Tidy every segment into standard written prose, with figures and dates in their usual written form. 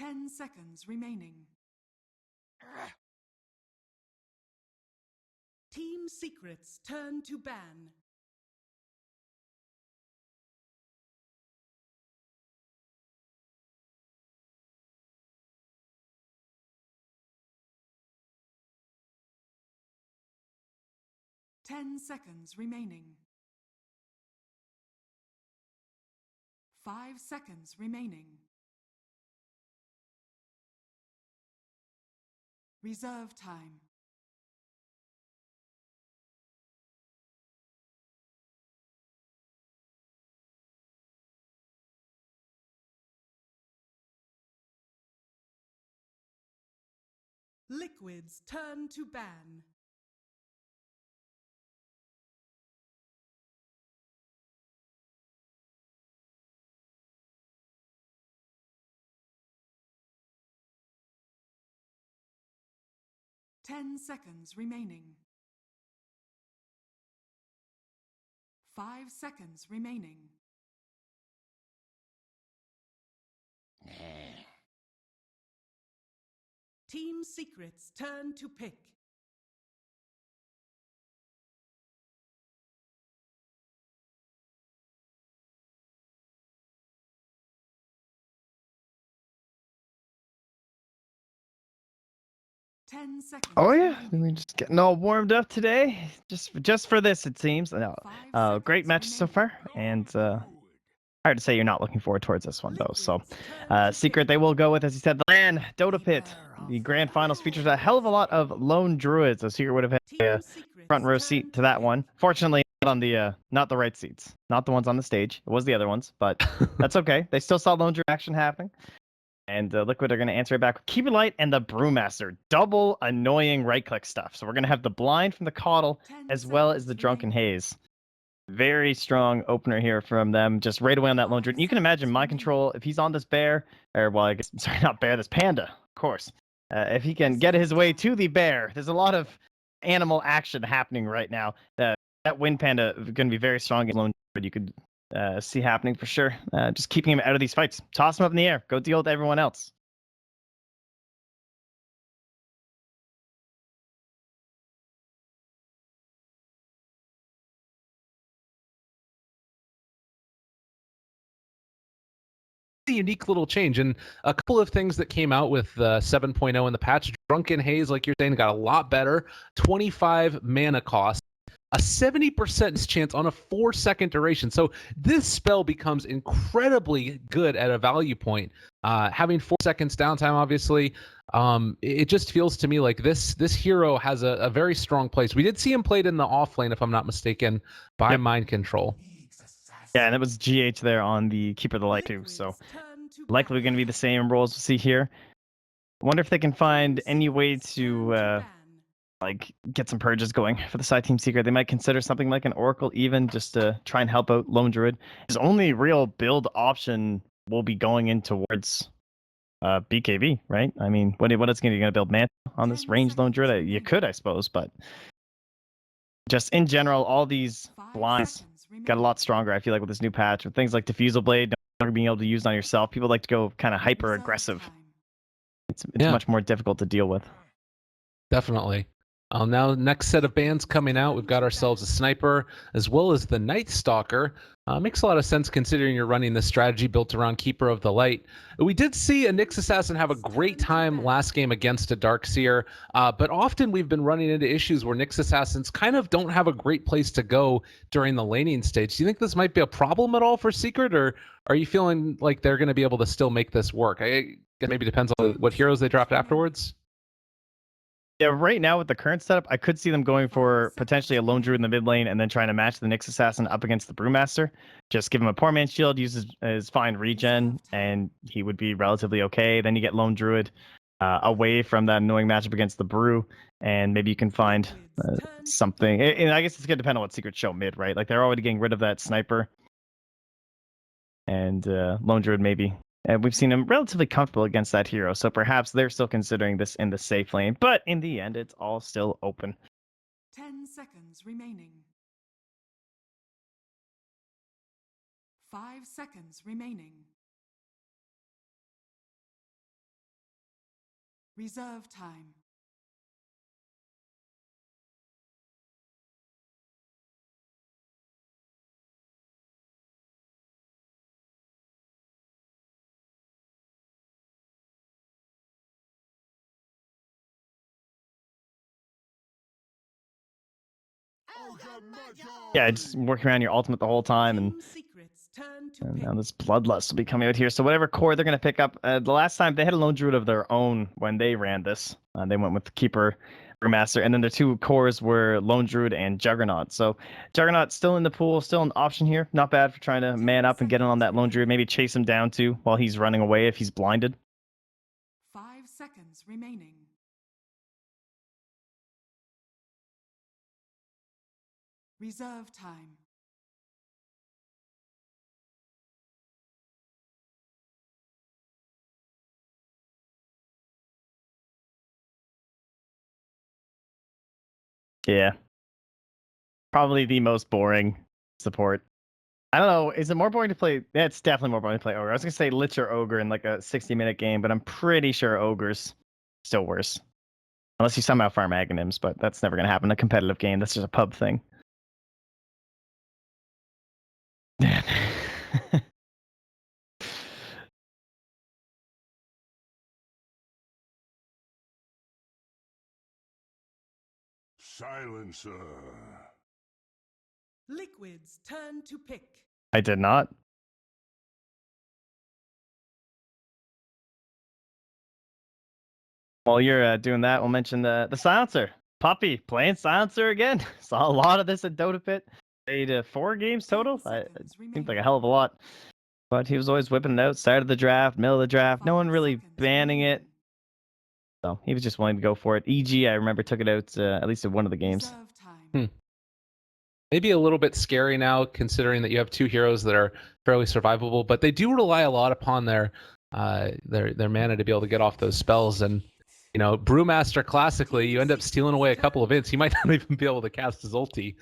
10 seconds remaining. Team secrets turn to ban. Ten seconds remaining. 5 seconds remaining. Reserve time. Liquids turn to ban. Ten seconds remaining. 5 seconds remaining. Team secrets turn to pick. Oh yeah, we're just getting all warmed up today, just for this it seems. No, great matches so far, and hard to say you're not looking forward towards this one though. So, secret they will go with, as you said, the LAN Dota Pit. The grand finals features a hell of a lot of lone druids. So Secret would have had a front row seat to that one. Fortunately, not on the not the right seats, not the ones on the stage. It was the other ones, but that's okay. They still saw lone druid action happening. And Liquid are going to answer it back with Keep It Light and the Brewmaster. Double annoying right-click stuff. So we're going to have the Blind from the Caudle as well as the Drunken Haze. Very strong opener here from them. Just right away on that lone druid. You can imagine Mind Control, if he's on this bear, or well, I guess, sorry, not bear, this panda, of course. If he can get his way to the bear, there's a lot of animal action happening right now. That Wind Panda is going to be very strong in lone druid. You could see happening for sure. Just keeping him out of these fights. Toss him up in the air. Go deal with everyone else. A unique little change, and a couple of things that came out with 7.0 in the patch. Drunken Haze, like you're saying, got a lot better. 25 mana cost, a 70% chance on a 4-second duration. So this spell becomes incredibly good at a value point. Having 4 seconds downtime, obviously, it just feels to me like this hero has a very strong place. We did see him played in the offlane, if I'm not mistaken, by Mind Control. Yeah, and it was GH there on the Keeper of the Light too, so likely going to be the same roles we'll see here. I wonder if they can find any way to like get some purges going for the side team secret. They might consider something like an Oracle even, just to try and help out Lone Druid. His only real build option will be going in towards BKB, right? I mean, what is going to build Manta on this range Lone Druid? You could, I suppose, but just in general, all these blinds got a lot stronger, I feel like, with this new patch. With things like Diffusal Blade, no longer being able to use on yourself. People like to go kind of hyper aggressive. It's much more difficult to deal with. Definitely. Now, next set of bans coming out, we've got ourselves a Sniper as well as the Night Stalker. Makes a lot of sense considering you're running this strategy built around Keeper of the Light. We did see a Nyx Assassin have a great time last game against a Darkseer, but often we've been running into issues where Nyx Assassins kind of don't have a great place to go during the laning stage. Do you think this might be a problem at all for Secret, or are you feeling like they're going to be able to still make this work? I guess maybe depends on what heroes they draft afterwards. Yeah, right now with the current setup, I could see them going for potentially a Lone Druid in the mid lane and then trying to match the Nyx Assassin up against the Brewmaster. Just give him a Poor Man's Shield, uses his fine regen, and he would be relatively okay. Then you get Lone Druid away from that annoying matchup against the Brew, and maybe you can find something. And I guess it's going to depend on what Secret show mid, right? Like they're already getting rid of that Sniper. And Lone Druid maybe. And we've seen him relatively comfortable against that hero, so perhaps they're still considering this in the safe lane. But in the end, it's all still open. 10 seconds remaining. 5 seconds remaining. Reserve time. Yeah, just working around your ultimate the whole time, and Team secrets turn to now pick. this bloodlust will be coming out here. So whatever core they're going to pick up, the last time they had a lone druid of their own when they ran this. They went with Keeper, Brewmaster, and then the two cores were lone druid and Juggernaut. So Juggernaut still in the pool, still an option here. Not bad for trying to man up and get in on that lone druid. Maybe chase him down too while he's running away if he's blinded. 5 seconds remaining. Reserve time. Yeah. Probably the most boring support. I don't know. Is it more boring to play? Yeah, it's definitely more boring to play Ogre. I was going to say Lich or Ogre in like a 60-minute game, but I'm pretty sure Ogre's still worse. Unless you somehow farm Aghanims, but that's never going to happen in a competitive game. That's just a pub thing. Silencer. Liquid's turn to pick. I did not. While you're doing that, we'll mention the silencer. Puppey playing silencer again. Saw a lot of this at Dota Pit. Played 4 games total. It seemed like a hell of a lot. But he was always whipping it out. Start of the draft, middle of the draft. No one really banning it. So he was just willing to go for it. EG, I remember, took it out at least in one of the games. Maybe a little bit scary now, considering that you have 2 heroes that are fairly survivable, but they do rely a lot upon their mana to be able to get off those spells. And you know, Brewmaster classically, you end up stealing away a couple of hits. He might not even be able to cast his ulti.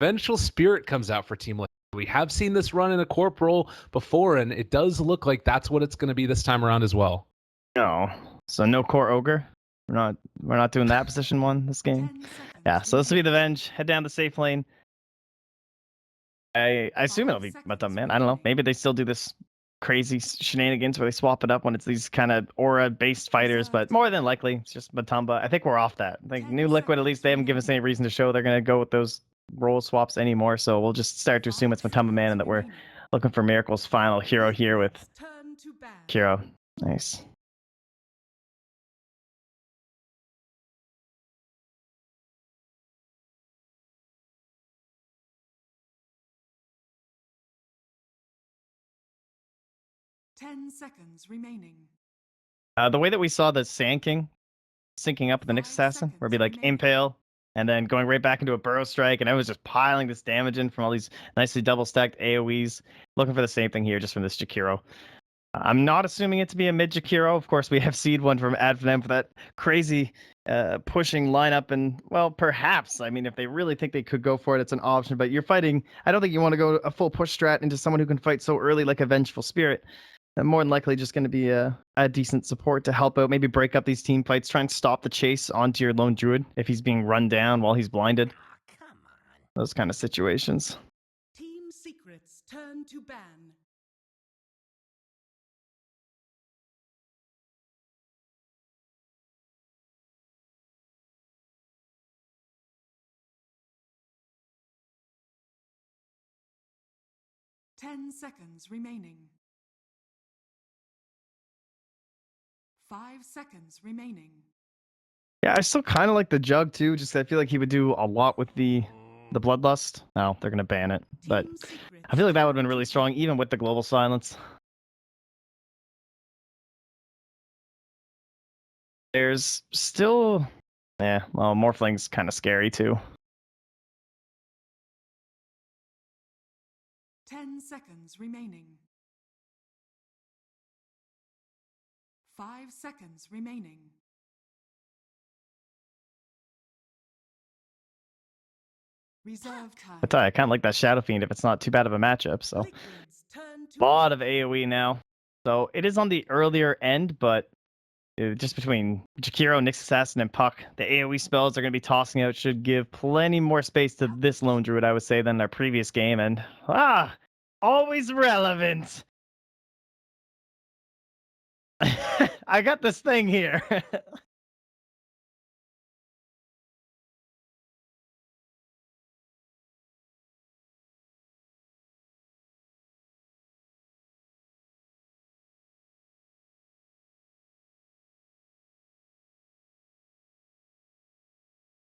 Vengeful Spirit comes out for Team Liquid. We have seen this run in a corp role before, and it does look like that's what it's going to be this time around as well. No, so no core Ogre. We're not doing that position 1 this game. Yeah, so this will be the Venge. Head down the safe lane. I assume it'll be Matumba Man. I don't know. Maybe they still do this crazy shenanigans where they swap it up when it's these kind of aura-based fighters, but more than likely, it's just Matumba. I think we're off that. I think New Liquid, at least, they haven't given us any reason to show they're going to go with those role swaps anymore, so we'll just start to assume it's Matumba Man and that we're looking for Miracle's final hero here with Kiro. Nice. Ten seconds remaining. The way that we saw the Sand King syncing up with the next assassin, where it'd be like Impale, and then going right back into a Burrow Strike, and I was just piling this damage in from all these nicely double-stacked AoEs. Looking for the same thing here, just from this Jakiro. I'm not assuming it to be a mid Jakiro. Of course, we have Seed one from Advenem for that crazy pushing lineup, and, well, perhaps. I mean, if they really think they could go for it, it's an option, but you're fighting... I don't think you want to go a full push strat into someone who can fight so early like a Vengeful Spirit. More than likely just going to be a decent support to help out, maybe break up these team fights, try and stop the chase onto your lone druid if he's being run down while he's blinded. Come on. Those kind of situations. Team secrets turn to ban. Ten seconds remaining. 5 seconds remaining. Yeah, I still kind of like the Jug too. Just I feel like he would do a lot with the Bloodlust. No, they're gonna ban it, but I feel like that would have been really strong, even with the global silence. There's still, well, Morphling's kind of scary too. 10 seconds remaining. 5 seconds remaining. Reserve time. I tell you, I kind of like that Shadow Fiend if it's not too bad of a matchup. So a lot of AoE now. So it is on the earlier end, but just between Jakiro, Nyx Assassin, and Puck, the AoE spells are going to be tossing out should give plenty more space to this lone druid, I would say, than our previous game. And always relevant. I got this thing here.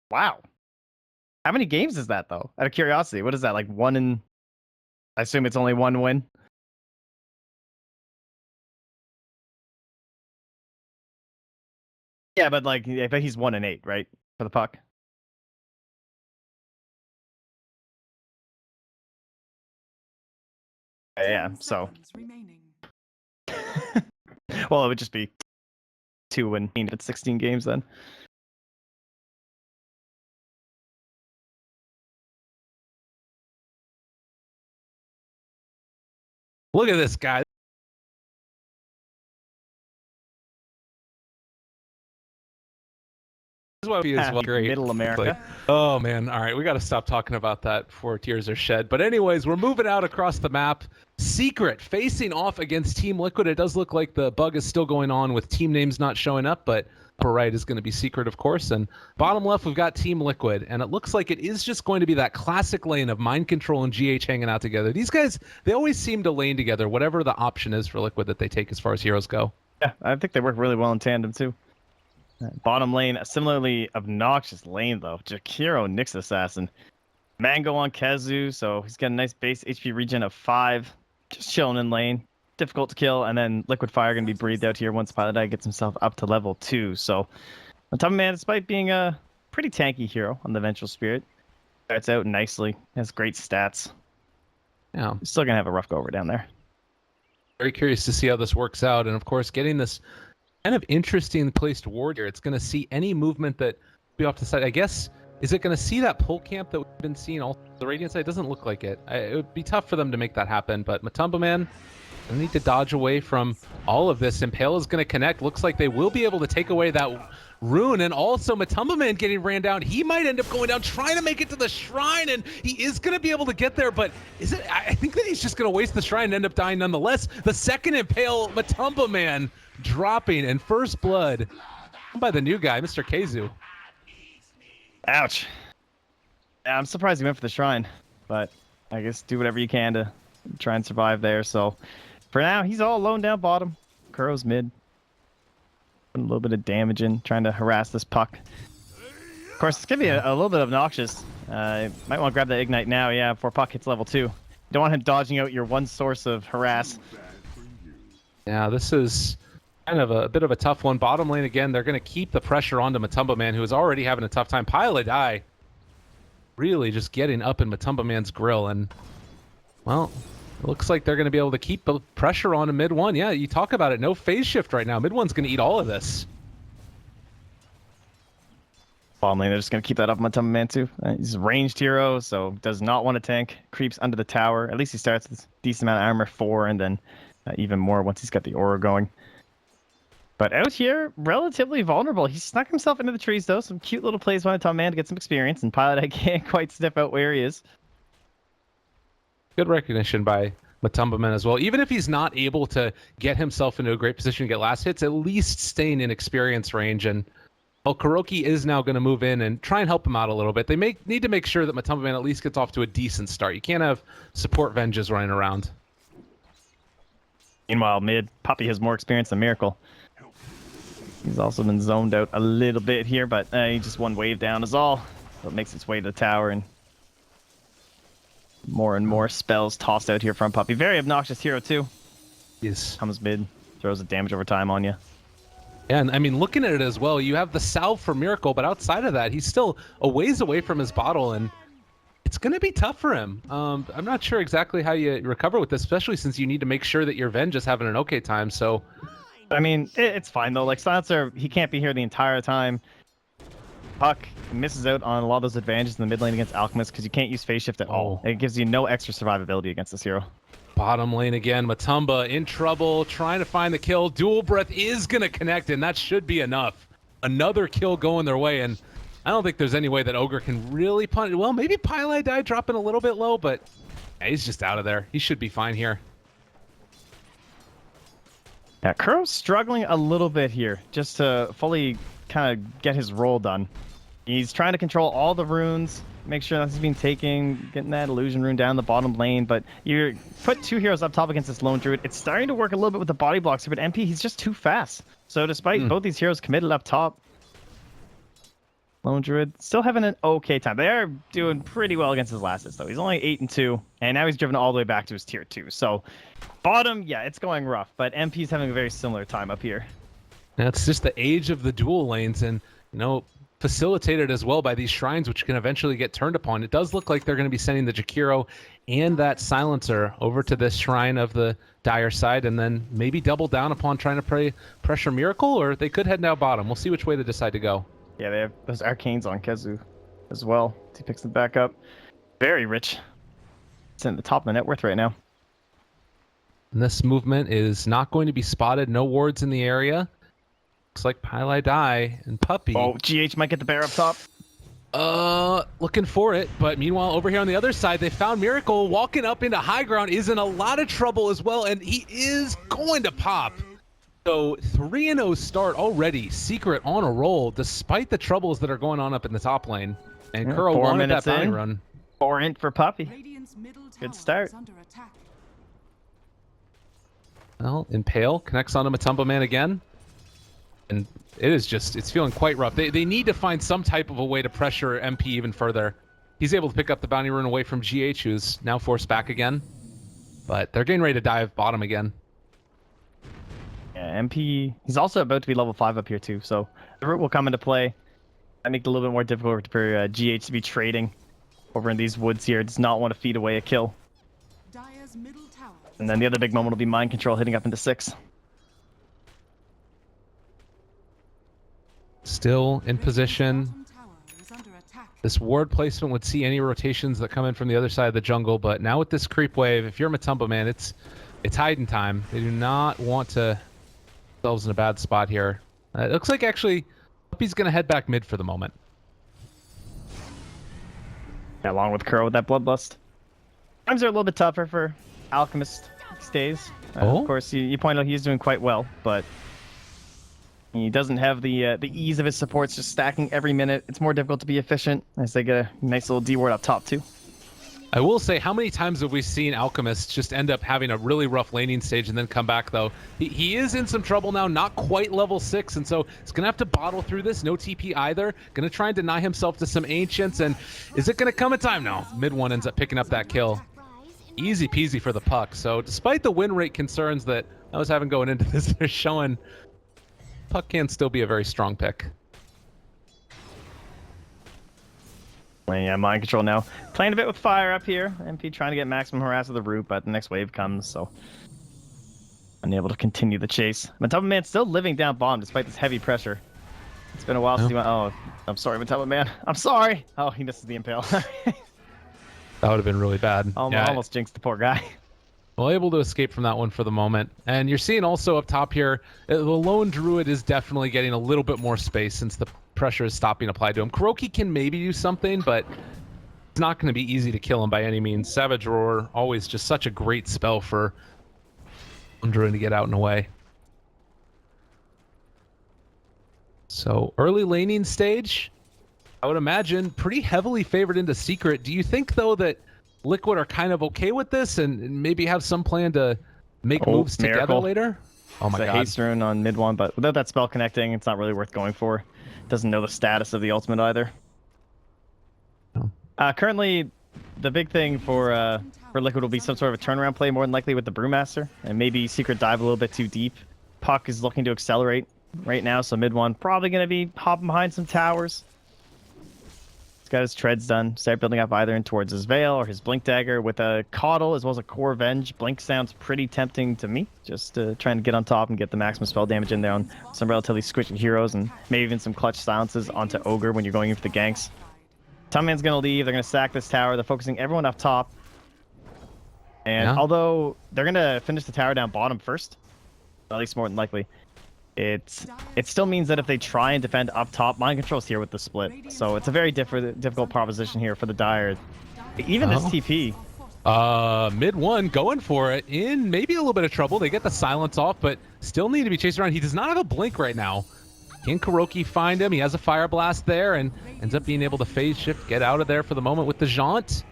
Wow. How many games is that, though? Out of curiosity, what is that, like one in... I assume it's only one win? Yeah, but like, I bet he's 1-8, right? For the Puck. Yeah, 10 so... seconds remaining. Well, it would just be 2 and 16 games then. Look at this guy. This is why he is great. Middle America. Oh man, all right, we got to stop talking about that before tears are shed. But anyways, we're moving out across the map. Secret facing off against Team Liquid. It does look like the bug is still going on with team names not showing up, but upper right is going to be Secret, of course. And bottom left, we've got Team Liquid. And it looks like it is just going to be that classic lane of Mind Control and GH hanging out together. These guys, they always seem to lane together, whatever the option is for Liquid that they take as far as heroes go. Yeah, I think they work really well in tandem, too. Bottom lane, a similarly obnoxious lane, though. Jakiro, Nyx Assassin. Mango on KheZu, so he's got a nice base HP regen of 5. Just chilling in lane. Difficult to kill, and then Liquid Fire going to be breathed out here once Pilot Eye gets himself up to level 2. So, Matumbaman, despite being a pretty tanky hero on the Vengeful Spirit, starts out nicely. Has great stats. Yeah. He's still going to have a rough go over down there. Very curious to see how this works out. And of course, getting this kind of interesting placed ward here. It's going to see any movement that be off the side. I guess, is it going to see that pull camp that we've been seeing all the Radiant side? It doesn't look like it. It would be tough for them to make that happen, but Matumbaman will need to dodge away from all of this. Impale is going to connect. Looks like they will be able to take away that rune, and also Matumbaman getting ran down. He might end up going down, trying to make it to the shrine, and he is going to be able to get there, but is it? I think that he's just going to waste the shrine and end up dying nonetheless. The second Impale, Matumbaman dropping, and first blood by the new guy, Mr. KheZu. Ouch. Yeah, I'm surprised he went for the shrine, but I guess do whatever you can to try and survive there. So for now, he's all alone down bottom. Kuro's mid. Putting a little bit of damage in, trying to harass this Puck. Of course, it's going to be a little bit obnoxious. Might want to grab that Ignite now, yeah, before Puck hits level 2. You don't want him dodging out your one source of harass. Yeah, this is kind of a bit of a tough one. Bottom lane again, they're going to keep the pressure onto Matumbaman, who is already having a tough time. Pilot Eye really just getting up in Matumbaman's grill, and well, it looks like they're going to be able to keep the pressure on to mid one. Yeah, you talk about it. No phase shift right now. Mid one's going to eat all of this. Bottom lane, they're just going to keep that up on Matumbaman too. He's a ranged hero, so does not want to tank. Creeps under the tower. At least he starts with a decent amount of armor, 4, and then even more once he's got the aura going. But out here, relatively vulnerable. He snuck himself into the trees, though. Some cute little plays by Matumbaman to get some experience, and Pilot I can't quite step out where he is. Good recognition by Matumbaman as well. Even if he's not able to get himself into a great position to get last hits, at least staying in experience range. And well, Kuroki is now going to move in and try and help him out a little bit. They need to make sure that Matumbaman at least gets off to a decent start. You can't have support Venges running around. Meanwhile, mid, Puppey has more experience than Miracle. He's also been zoned out a little bit here, but he just one wave down is all. So it makes its way to the tower, and more spells tossed out here from Puppey. Very obnoxious hero, too. Yes. Comes mid, throws the damage over time on you. Yeah, and I mean, looking at it as well, you have the salve for Miracle, but outside of that, he's still a ways away from his bottle, and it's going to be tough for him. I'm not sure exactly how you recover with this, especially since you need to make sure that your Ven is having an okay time, so... I mean, it's fine, though. Like, Silencer, he can't be here the entire time. Puck misses out on a lot of those advantages in the mid lane against Alchemist because you can't use phase shift at all. It gives you no extra survivability against this hero. bottom lane again. Matumba in trouble, trying to find the kill. Dual Breath is going to connect, and that should be enough. Another kill going their way, and I don't think there's any way that Ogre can really punish. Well, maybe Pylai Die dropping a little bit low, but yeah, he's just out of there. He should be fine here. Yeah, Kuro's struggling a little bit here just to fully kind of get his role done. He's trying to control all the runes, make sure that's being taken, getting that illusion rune down the bottom lane, but you put two heroes up top against this lone druid. It's starting to work a little bit with the body blocks here, but MP, he's just too fast. So despite both these heroes committed up top, lone druid still having an okay time. They are doing pretty well against his last hits, though. He's only 8-2, and now he's driven all the way back to his tier 2. So bottom, yeah, it's going rough, but MP's having a very similar time up here. That's just the age of the dual lanes, and facilitated as well by these shrines, which can eventually get turned upon. It does look like they're going to be sending the Jakiro and that silencer over to this shrine of the Dire side, and then maybe double down upon trying to pressure Miracle, or they could head now bottom. We'll see which way they decide to go. Yeah, they have those arcanes on KheZu as well. He picks them back up. Very rich. It's in the top of the net worth right now. And this movement is not going to be spotted. No wards in the area. Looks like Pylai Die and Puppey. Oh, GH might get the bear up top. Looking for it. But meanwhile, over here on the other side, they found Miracle walking up into high ground. Is in a lot of trouble as well, and he is going to pop. So 3-0 start already. Secret on a roll, despite the troubles that are going on up in the top lane. And Kuro wanted that bounty run. 4 int for Puppey. Good start. Well, Impale connects onto Matumba Man again. And it is just, it's feeling quite rough. They need to find some type of a way to pressure MP even further. He's able to pick up the bounty rune away from GH, who's now forced back again. But they're getting ready to dive bottom again. Yeah, MP, he's also about to be level 5 up here too, so the root will come into play. That makes it a little bit more difficult for GH to be trading over in these woods here. Does not want to feed away a kill. And then the other big moment will be mind control hitting up into 6. Still in position. This ward placement would see any rotations that come in from the other side of the jungle, but now with this creep wave, if you're Matumba Man, it's hiding time. They do not want to themselves in a bad spot here. It looks like actually Puppey's going to head back mid for the moment. Yeah, along with Kuro with that bloodlust. Times are a little bit tougher for Alchemist these days. Of course, you point out he's doing quite well, but he doesn't have the ease of his supports just stacking every minute. It's more difficult to be efficient as they get a nice little D ward up top too. I will say, how many times have we seen Alchemists just end up having a really rough laning stage and then come back, though? He is in some trouble now, not quite level 6, and so he's going to have to bottle through this. No TP either. Going to try and deny himself to some Ancients, and is it going to come a time? No. Mid one ends up picking up that kill. Easy peasy for the puck. So despite the win rate concerns that I was having going into this, they're showing puck can still be a very strong pick. Yeah, mind control now. Playing a bit with fire up here. MP trying to get maximum harass of the root, but the next wave comes, so unable to continue the chase. Matumba Man still living down bottom despite this heavy pressure. It's been a while since he went. Oh, I'm sorry, Matumba Man. I'm sorry. Oh, he misses the impale. That would have been really bad. Almost jinxed the poor guy. Well, able to escape from that one for the moment. And you're seeing also up top here, the lone druid is definitely getting a little bit more space since the pressure is stopping applied to him. Kuroki can maybe do something, but it's not going to be easy to kill him by any means. Savage Roar, always just such a great spell for druid to get out and away. So early laning stage, I would imagine pretty heavily favored into Secret. Do you think, though, that Liquid are kind of okay with this and maybe have some plan to make moves together later? Oh my god. Haste rune on mid one, but without that spell connecting, it's not really worth going for. Doesn't know the status of the ultimate either. No. Currently, the big thing for Liquid will be some sort of a turnaround play, more than likely with the Brewmaster, and maybe Secret dive a little bit too deep. Puck is looking to accelerate right now, so mid one probably going to be hopping behind some towers. Got his treads done. Start building up either in towards his Veil or his Blink Dagger with a Coddle as well as a Core Venge. Blink sounds pretty tempting to me. Just trying to get on top and get the maximum spell damage in there on some relatively squishy heroes and maybe even some clutch silences onto Ogre when you're going in for the ganks. Man's going to leave. They're going to sack this tower. They're focusing everyone up top. And Yeah. although they're going to finish the tower down bottom first, at least more than likely, it still means that if they try and defend up top, mind control's here with the split. So it's a very difficult proposition here for the Dire. Even this TP. Mid one going for it, in maybe a little bit of trouble. They get the silence off, but still need to be chased around. He does not have a blink right now. Can KheZu find him? He has a fire blast there and ends up being able to phase shift, get out of there for the moment with the jaunt.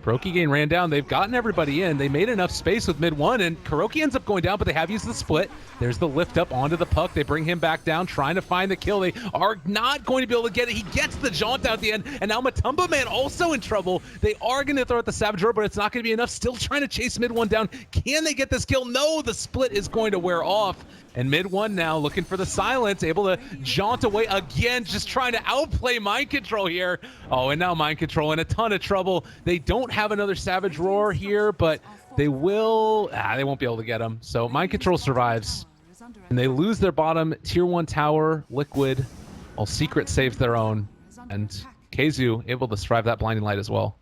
KheZu game ran down. They've gotten everybody in. They made enough space with mid one, and KheZu ends up going down, but they have used the split. There's the lift up onto the puck. They bring him back down, trying to find the kill. They are not going to be able to get it. He gets the jaunt out at the end, and now Matumba Man also in trouble. They are going to throw at the Savage Roar, but it's not going to be enough. Still trying to chase mid one down. Can they get this kill? No, the split is going to wear off. And mid one now looking for the silence, able to jaunt away again, just trying to outplay mind control here. Oh, and now mind control in a ton of trouble. They don't have another Savage Roar here, but they will. They won't be able to get him. So mind control survives, and they lose their bottom tier 1 tower. Liquid, all secret saves their own, and KheZu able to survive that blinding light as well.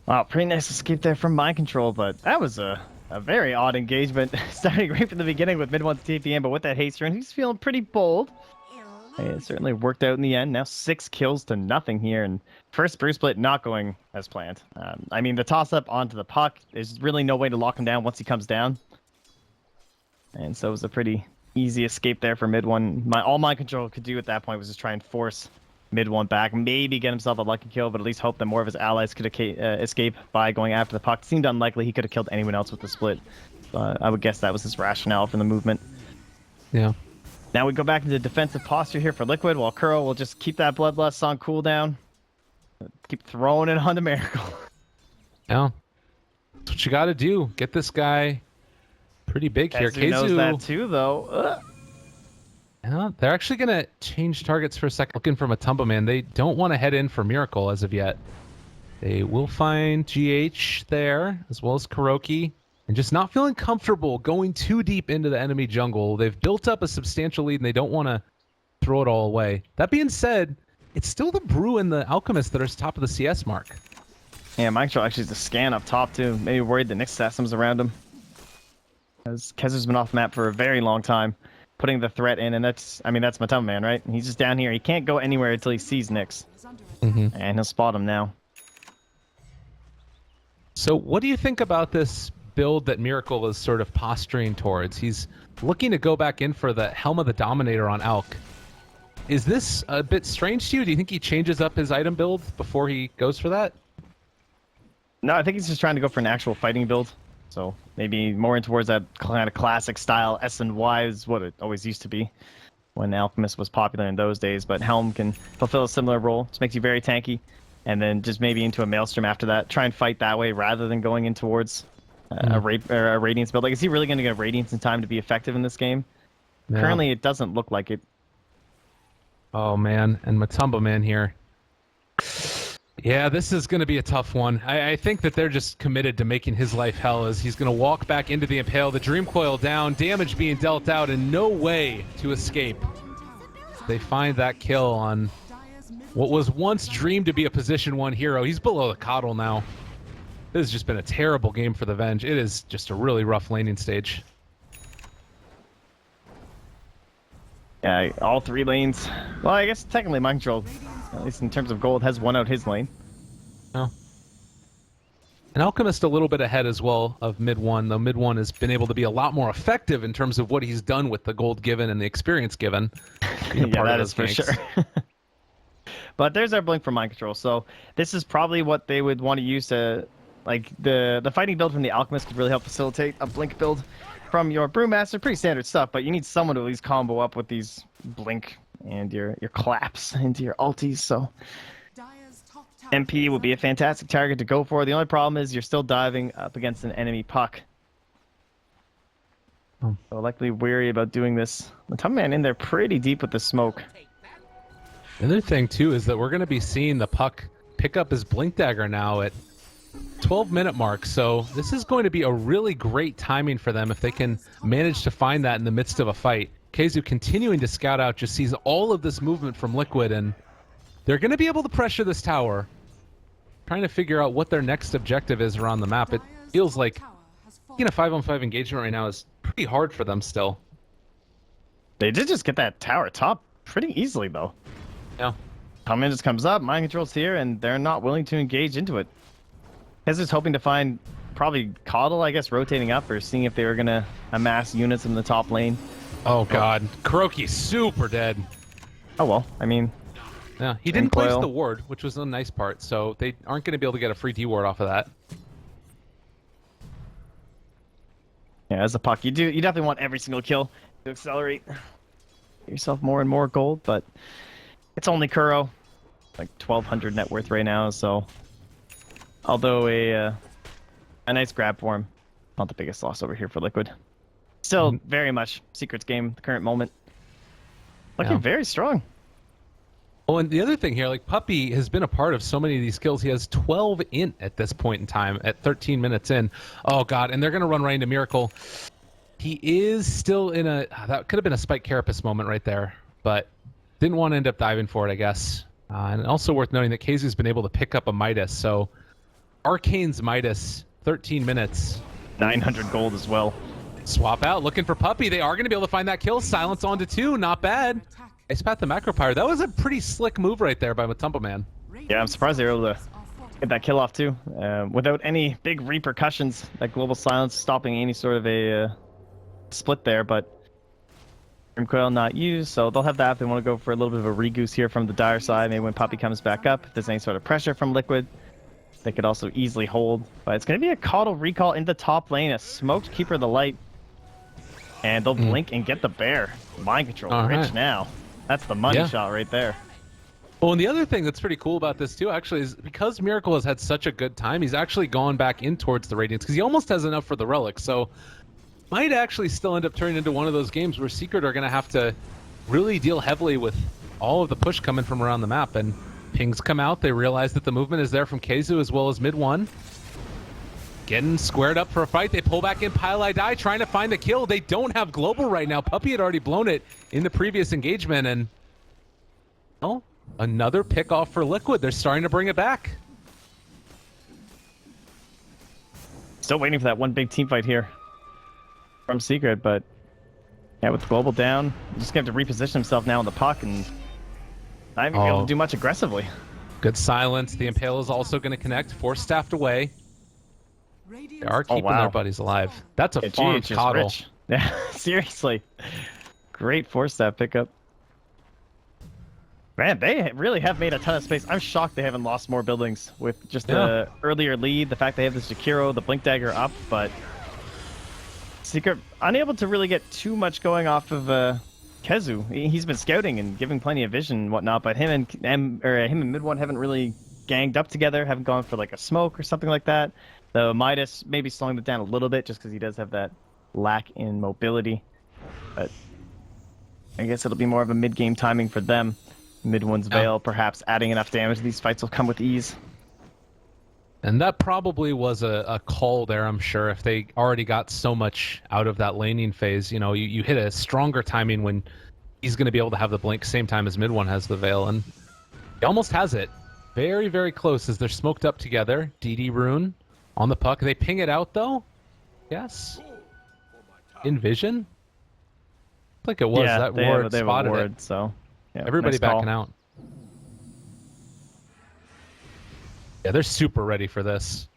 Wow, pretty nice escape there from mind control, but that was a very odd engagement, starting right from the beginning with mid 1's TPM, but with that haste run, he's feeling pretty bold. It certainly worked out in the end. Now 6 kills to nothing here, and first Bruce split not going as planned. I mean, the toss-up onto the puck, there's really no way to lock him down once he comes down. And so it was a pretty easy escape there for mid 1. All mind control could do at that point was just try and force mid 1 back, maybe get himself a lucky kill, but at least hope that more of his allies could escape by going after the puck. It seemed unlikely he could have killed anyone else with the split. I would guess that was his rationale for the movement. Yeah. Now we go back into defensive posture here for Liquid, while Kuro will just keep that Bloodlust on cooldown. Keep throwing it onto Miracle. Yeah. That's what you got to do. Get this guy pretty big here. KheZu knows that too, though. Yeah, they're actually going to change targets for a second. Looking for Matumba Man. They don't want to head in for Miracle as of yet. They will find GH there, as well as KheZu. And just not feeling comfortable going too deep into the enemy jungle. They've built up a substantial lead, and they don't want to throw it all away. That being said, it's still the Brew and the Alchemist that are top of the CS mark. Yeah, Mike Troll actually has a scan up top, too. Maybe worried the Nyx Assassins around him. Because KheZu's been off map for a very long time, putting the threat in, and that's Matumba Man, right? He's just down here. He can't go anywhere until he sees Nyx. And he'll spot him now. So what do you think about this build that Miracle is sort of posturing towards? He's looking to go back in for the Helm of the Dominator on Alk. Is this a bit strange to you? Do you think he changes up his item build before he goes for that? No, I think he's just trying to go for an actual fighting build. So maybe more in towards that kind of classic style. S and Y is what it always used to be when Alchemist was popular in those days. But Helm can fulfill a similar role. Just makes you very tanky. And then just maybe into a Maelstrom after that. Try and fight that way rather than going in towards a Radiance build. Like, is he really going to get Radiance in time to be effective in this game? Yeah. Currently, it doesn't look like it. Oh, man. And Matumba Man here. Yeah, this is going to be a tough one. I think that they're just committed to making his life hell, as he's going to walk back into the Impale, the Dream Coil down, damage being dealt out, and no way to escape. They find that kill on what was once dreamed to be a position 1 hero. He's below the Coddle now. This has just been a terrible game for the Venge. It is just a really rough laning stage. Yeah, all 3 lanes. Well, I guess technically Mind Control, at least in terms of gold, has won out his lane. Oh. And Alchemist a little bit ahead as well of mid 1, though mid 1 has been able to be a lot more effective in terms of what he's done with the gold given and the experience given. Yeah, that is for sure. But there's our blink for Mind Control. So this is probably what they would want to use to, like, the fighting build from the Alchemist could really help facilitate a blink build from your Brewmaster. Pretty standard stuff, but you need someone to at least combo up with these blink and your claps into your ultis. So MP would be a fantastic target to go for. The only problem is you're still diving up against an enemy puck. So likely wary about doing this. Matumba Man in there pretty deep with the smoke. The other thing, too, is that we're going to be seeing the puck pick up his Blink Dagger now at 12-minute mark. So this is going to be a really great timing for them if they can manage to find that in the midst of a fight. KheZu continuing to scout out, just sees all of this movement from Liquid, and they're going to be able to pressure this tower, trying to figure out what their next objective is around the map. It Feels like getting a 5-on-5 engagement right now is pretty hard for them still. They did just get that tower top pretty easily, though. Yeah. Clement just comes up, mind control's here, and they're not willing to engage into it. KheZu's hoping to find probably Coddle, I guess, rotating up or seeing if they were going to amass units in the top lane. Oh, God. Kuroki's super dead. Oh, well, I mean... Yeah, he didn't place the ward, which was a nice part, so they aren't going to be able to get a free D ward off of that. Yeah, as a puck, you definitely want every single kill to accelerate. Get yourself more and more gold, but it's only Kuro. Like 1,200 net worth right now, so... Although a nice grab for him. Not the biggest loss over here for Liquid. Still very much Secret's game at the current moment. Looking very strong. Oh, and the other thing here, like Puppey has been a part of so many of these kills. He has 12 int at this point in time at 13 minutes in. Oh, God. And they're going to run right into Miracle. He is still in a... that could have been a Spike Carapace moment right there, but didn't want to end up diving for it, I guess. And also worth noting that KheZu's been able to pick up a Midas, so Arcane's Midas, 13 minutes. 900 gold as well. Swap out, looking for Puppey. They are going to be able to find that kill. Silence onto 2, not bad. Ice Path the Macro Pyre. That was a pretty slick move right there by Matumba Man. Yeah, I'm surprised they were able to get that kill off too, without any big repercussions. That global silence stopping any sort of a split there, but Coil not used, so they'll have that if they want to go for a little bit of a regoose here from the Dire side. Maybe when Puppey comes back up, if there's any sort of pressure from Liquid, they could also easily hold. But it's going to be a Coddle recall in the top lane, a smoked Keeper of the Light, and they'll blink and get the bear. Mind control, rich now. That's the money shot right there. Well, and the other thing that's pretty cool about this too, actually, is because Miracle has had such a good time, he's actually gone back in towards the Radiance because he almost has enough for the Relic. So might actually still end up turning into one of those games where Secret are going to have to really deal heavily with all of the push coming from around the map. And pings come out. They realize that the movement is there from KheZu as well as mid one. Getting squared up for a fight. They pull back in, Pile I Die, trying to find the kill. They don't have global right now. Puppey had already blown it in the previous engagement. And, well, another pick off for Liquid. They're starting to bring it back. Still waiting for that one big team fight here from Secret, but yeah, with global down, just gonna have to reposition himself now on the puck and not even be able to do much aggressively. Good silence. The Impale is also going to connect. 4 staffed away. They are keeping their buddies alive. That's a farm Coddle. Yeah, seriously. Great 4-step pickup. Man, they really have made a ton of space. I'm shocked they haven't lost more buildings with just the earlier lead, the fact they have the Sekiro, the Blink Dagger up, but Secret unable to really get too much going off of KheZu. He's been scouting and giving plenty of vision and whatnot, but him and mid one haven't really ganged up together, haven't gone for like a smoke or something like that. Though Midas maybe slowing it down a little bit just because he does have that lack in mobility. But I guess it'll be more of a mid-game timing for them. Mid one's Veil, perhaps adding enough damage. These fights will come with ease. And that probably was a call there, I'm sure, if they already got so much out of that laning phase. You know, you hit a stronger timing when he's going to be able to have the blink same time as mid one has the Veil, and he almost has it. Very, very close as they're smoked up together. DD Rune on the puck. They ping it out, though? Yes. In vision? I think it was. That ward spotted it. So yeah, everybody backing out. Yeah, they're super ready for this.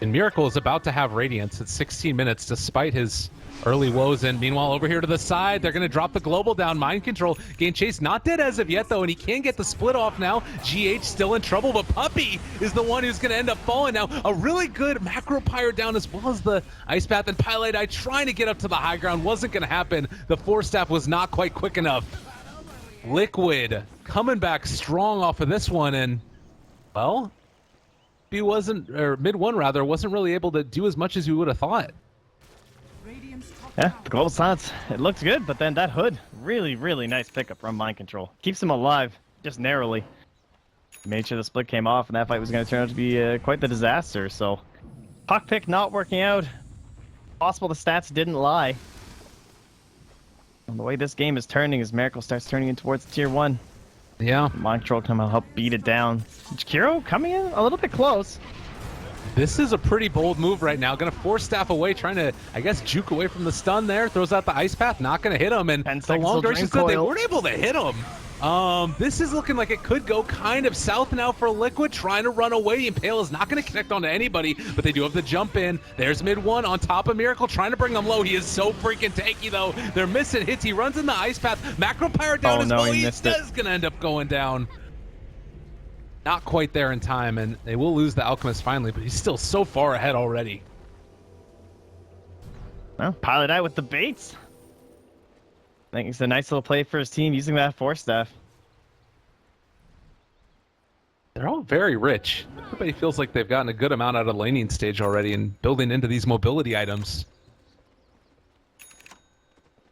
And Miracle is about to have Radiance at 16 minutes despite his early woes. And meanwhile, over here to the side, they're going to drop the global down. Mind control. Gain Chase not dead as of yet, though, and he can get the split off now. GH still in trouble, but Puppey is the one who's going to end up falling now. A really good Macro Pyre down as well as the Ice Path, and Pile I Die trying to get up to the high ground. Wasn't going to happen. The 4-staff was not quite quick enough. Liquid coming back strong off of this one, and well, he wasn't, or mid one rather, wasn't really able to do as much as you would have thought. Yeah, the global silence, it looked good, but then that hood, really, really nice pickup from Mind Control. Keeps him alive, just narrowly. Made sure the split came off, and that fight was going to turn out to be quite the disaster, so puck pick not working out. Possible the stats didn't lie. And the way this game is turning as Miracle starts turning in towards tier 1. Yeah. Mind Control come and help beat it down. Kiro coming in a little bit close. This is a pretty bold move right now. Going to force staff away, trying to, I guess, juke away from the stun there. Throws out the ice path, not going to hit him. And the long duration said they weren't able to hit him. This is looking like it could go kind of south now for Liquid, trying to run away. The Impale is not going to connect onto anybody, but they do have the jump in. There's mid one on top of Miracle, trying to bring him low. He is so freaking tanky, though. They're missing hits. He runs in the ice path. Macro Pyre down as well. He is going to end up going down. Not quite there in time, and they will lose the Alchemist finally, but he's still so far ahead already. Well, pilot out with the baits. I think it's a nice little play for his team using that force staff. They're all very rich. Everybody feels like they've gotten a good amount out of the laning stage already and building into these mobility items.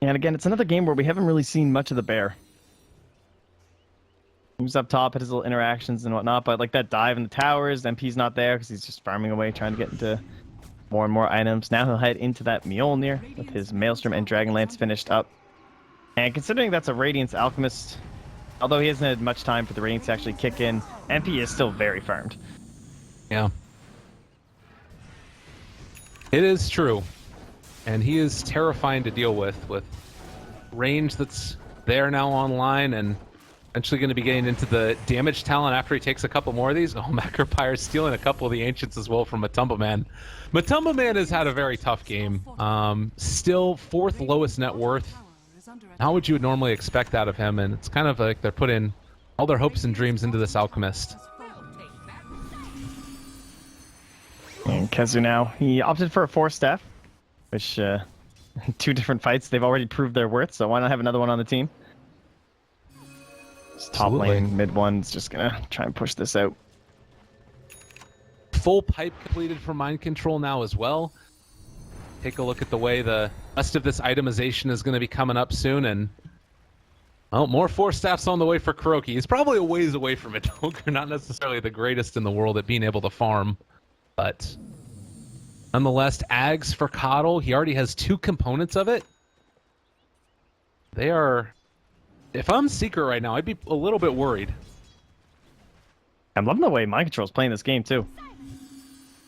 And again, it's another game where we haven't really seen much of the bear. He was up top at his little interactions and whatnot, but like that dive in the towers, MP's not there because he's just farming away, trying to get into more and more items. Now he'll head into that Mjolnir with his Maelstrom and Dragonlance finished up. And considering that's a Radiance Alchemist, although he hasn't had much time for the Radiance to actually kick in, MP is still very farmed. Yeah. It is true. And he is terrifying to deal with range that's there now online, and eventually going to be getting into the damage talent after he takes a couple more of these. Oh, Macro Pyre stealing a couple of the Ancients as well from Matumba Man. Matumba Man has had a very tough game. Still 4th lowest net worth. How would you normally expect that of him? And it's kind of like they're putting all their hopes and dreams into this Alchemist. And KheZu now, he opted for a force staff, which 2 different fights, they've already proved their worth, so why not have another one on the team? Top lane, mid one's just gonna try and push this out. Full pipe completed for mind control now as well. Take a look at the way the rest of this itemization is going to be coming up soon, and well, more force staffs on the way for Kuroki. He's probably a ways away from it. They're not necessarily the greatest in the world at being able to farm, but nonetheless, Ags for Coddle. He already has 2 components of it. They are. If I'm Secret right now, I'd be a little bit worried. I'm loving the way Mind Control's playing this game too.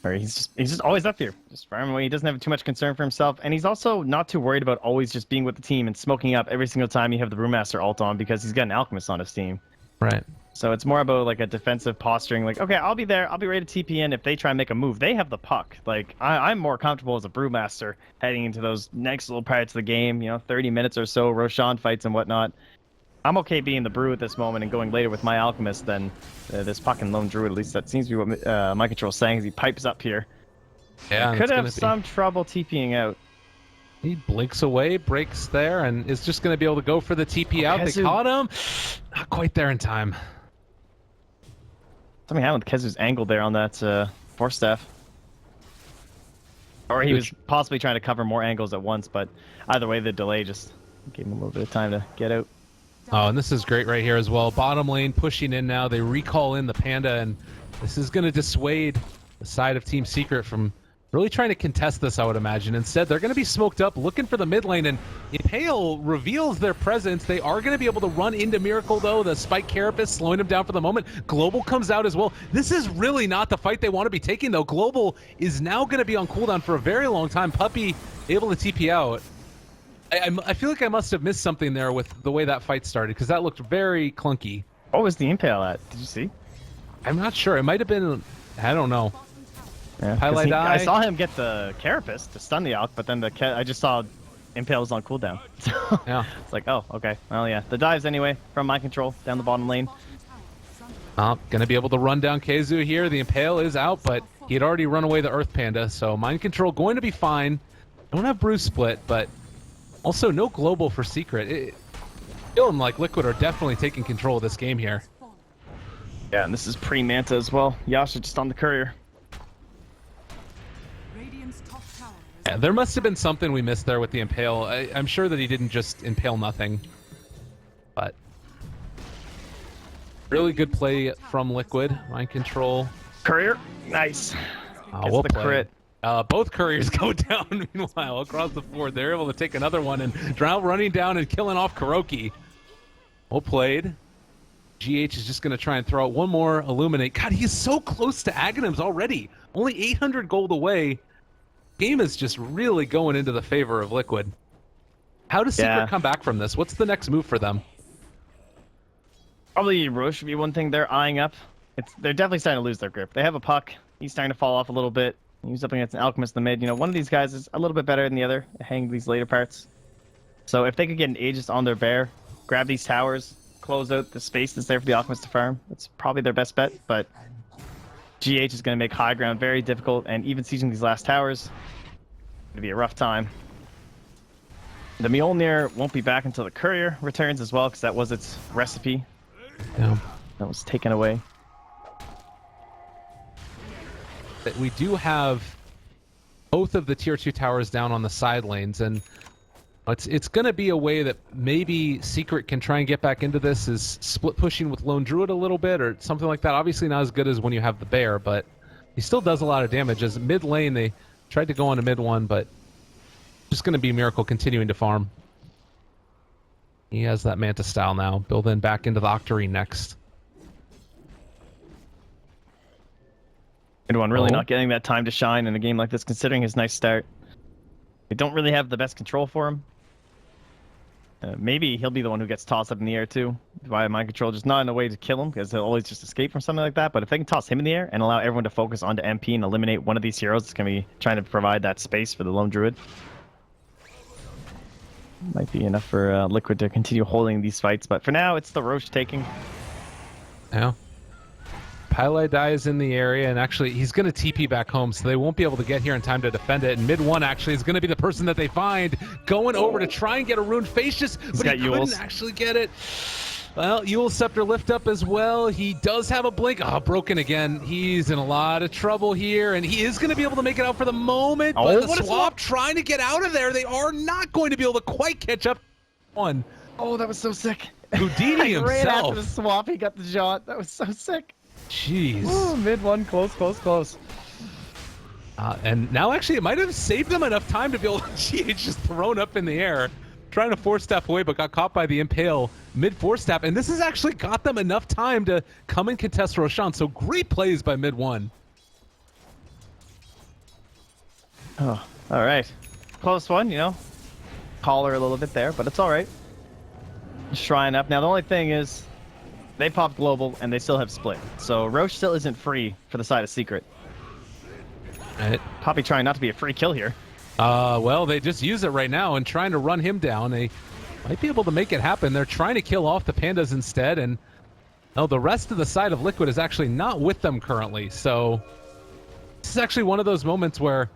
Where he's just always up here, just farming away. He doesn't have too much concern for himself, and he's also not too worried about always just being with the team and smoking up every single time you have the Brewmaster ult on, because he's got an Alchemist on his team. Right. So it's more about like a defensive posturing, like, okay, I'll be there, I'll be ready to TP in if they try and make a move. They have the puck. Like, I'm more comfortable as a Brewmaster heading into those next little parts of the game, 30 minutes or so, Roshan fights and whatnot. I'm okay being the Brew at this moment and going later with my Alchemist than this fucking Lone Druid. At least that seems to be what Mind Control's saying as he pipes up here. Yeah, could have some trouble TPing out. He blinks away, breaks there, and is just going to be able to go for the TP out. KheZu. They caught him. Not quite there in time. Something happened with KheZu's angle there on that force staff. Or he was possibly trying to cover more angles at once, but either way, the delay just gave him a little bit of time to get out. Oh, and this is great right here as well. Bottom lane pushing in now. They recall in the Panda, and this is going to dissuade the side of Team Secret from really trying to contest this, I would imagine. Instead, they're going to be smoked up, looking for the mid lane, and Impale reveals their presence. They are going to be able to run into Miracle, though. The Spike Carapace slowing him down for the moment. Global comes out as well. This is really not the fight they want to be taking, though. Global is now going to be on cooldown for a very long time. Puppey able to TP out. I feel like I must have missed something there with the way that fight started, because that looked very clunky. What was the Impale at? Did you see? I'm not sure. It might have been... I don't know. Yeah, I saw him get the Carapace to stun the Alk, but then I just saw Impale was on cooldown. So yeah. It's like, oh, okay. Well, yeah. The dives anyway from Mind Control down the bottom lane. Gonna be able to run down KheZu here. The Impale is out, but he had already run away the Earth Panda, so Mind Control going to be fine. Don't have Bruce Split, but also no Global for Secret. Feeling like Liquid are definitely taking control of this game here. Yeah, and this is pre-Manta as well. Yasha just on the courier. Yeah, there must have been something we missed there with the Impale. I'm sure that he didn't just Impale nothing. But really good play from Liquid. Mind Control. Courier. Nice. We'll the play. crit. Both couriers go down, meanwhile, across the board. They're able to take another one, and Drow running down and killing off Kuroki. Well played. GH is just going to try and throw out one more Illuminate. God, he's so close to Aghanims already. Only 800 gold away. Game is just really going into the favor of Liquid. How does Secret come back from this? What's the next move for them? Probably Roche would be one thing they're eyeing up. They're definitely starting to lose their grip. They have a puck. He's starting to fall off a little bit. He's up against an Alchemist in the mid. You know, one of these guys is a little bit better than the other, hanging these later parts. So if they could get an Aegis on their bear, grab these towers, close out the space that's there for the Alchemist to farm, that's probably their best bet. But GH is going to make high ground very difficult, and even sieging these last towers, going to be a rough time. The Mjolnir won't be back until the Courier returns as well, because that was its recipe. Yeah. That was taken away. We do have both of the tier 2 towers down on the side lanes, and it's going to be a way that maybe Secret can try and get back into this, is split pushing with Lone Druid a little bit or something like that. Obviously not as good as when you have the Bear, but he still does a lot of damage. As mid lane, they tried to go on to mid one, but just going to be Miracle continuing to farm. He has that Manta style now. Build in back into the Octarine next. Mid one really not getting that time to shine in a game like this, considering his nice start. They don't really have the best control for him. Maybe he'll be the one who gets tossed up in the air too via mind control, just not in a way to kill him, because he'll always just escape from something like that. But if they can toss him in the air and allow everyone to focus onto MP and eliminate one of these heroes, it's going to be trying to provide that space for the Lone Druid. Might be enough for Liquid to continue holding these fights, but for now it's the Roche taking. Yeah. Pele dies in the area, and actually he's going to TP back home, so they won't be able to get here in time to defend it. And mid one actually is going to be the person that they find, going over to try and get a Rune Facius, but he couldn't actually get it. Well, Eul's Scepter lift up as well. He does have a blink. Oh, broken again. He's in a lot of trouble here, and he is going to be able to make it out for the moment. But the swap trying to get out of there. They are not going to be able to quite catch up. One. Oh, that was so sick. Houdini himself. Ran after the swap. He got the shot. That was so sick. Jeez. Ooh, mid one, close. And now actually it might have saved them enough time to be able to GH just thrown up in the air, trying to force step away, but got caught by the Impale mid four step. And this has actually got them enough time to come and contest Roshan. So great plays by mid one. Oh, all right. Close one, you know. Collar a little bit there, but it's all right. Shrine up. Now the only thing is, they popped global, and they still have split. So Roche still isn't free for the side of Secret. Right. Puppey trying not to be a free kill here. Well, they just use it right now and trying to run him down. They might be able to make it happen. They're trying to kill off the Pandas instead, and the rest of the side of Liquid is actually not with them currently. So this is actually one of those moments where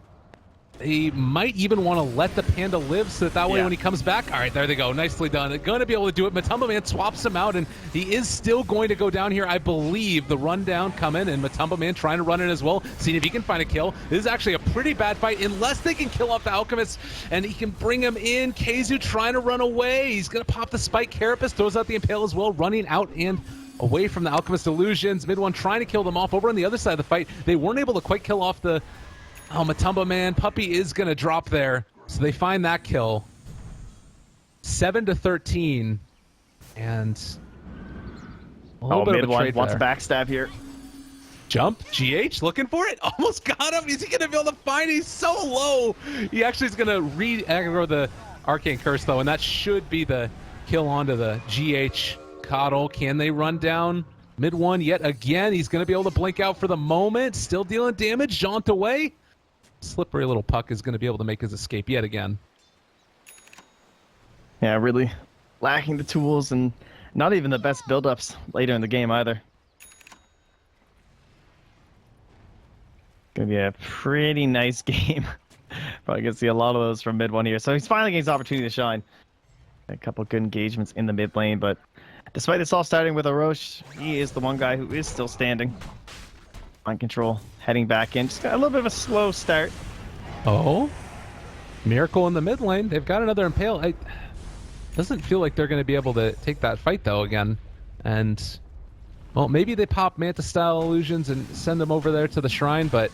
they might even want to let the Panda live, so that way when he comes back, all right, there they go, nicely done. They're going to be able to do it. Matumba Man swaps him out, and he is still going to go down here. I believe the rundown coming, and Matumba Man trying to run in as well, seeing if he can find a kill. This is actually a pretty bad fight, unless they can kill off the Alchemist, and he can bring him in. KheZu trying to run away. He's going to pop the Spike. Carapace throws out the Impale as well, running out and away from the Alchemist illusions. Mid one trying to kill them off. Over on the other side of the fight, they weren't able to quite kill off the Matumba Man. Puppey is going to drop there, so they find that kill. 7-13, and a little bit of a trade wants a backstab here. Jump, GH looking for it, almost got him. Is he going to be able to find it? He's so low. He actually is going to re-aggro the Arcane Curse, though, and that should be the kill onto the GH Coddle. Can they run down mid one yet again? He's going to be able to blink out for the moment. Still dealing damage, jaunt away. Slippery little puck is going to be able to make his escape yet again. Yeah, really lacking the tools and not even the best build-ups later in the game either. Gonna be a pretty nice game. Probably gonna see a lot of those from mid one here. So he's finally getting his opportunity to shine. A couple good engagements in the mid lane, but despite this all starting with a Roche, he is the one guy who is still standing. Mind control, heading back in. Just got a little bit of a slow start. Oh, Miracle in the mid lane. They've got another Impale. Doesn't feel like they're going to be able to take that fight though again. And well, maybe they pop Manta style illusions and send them over there to the shrine, but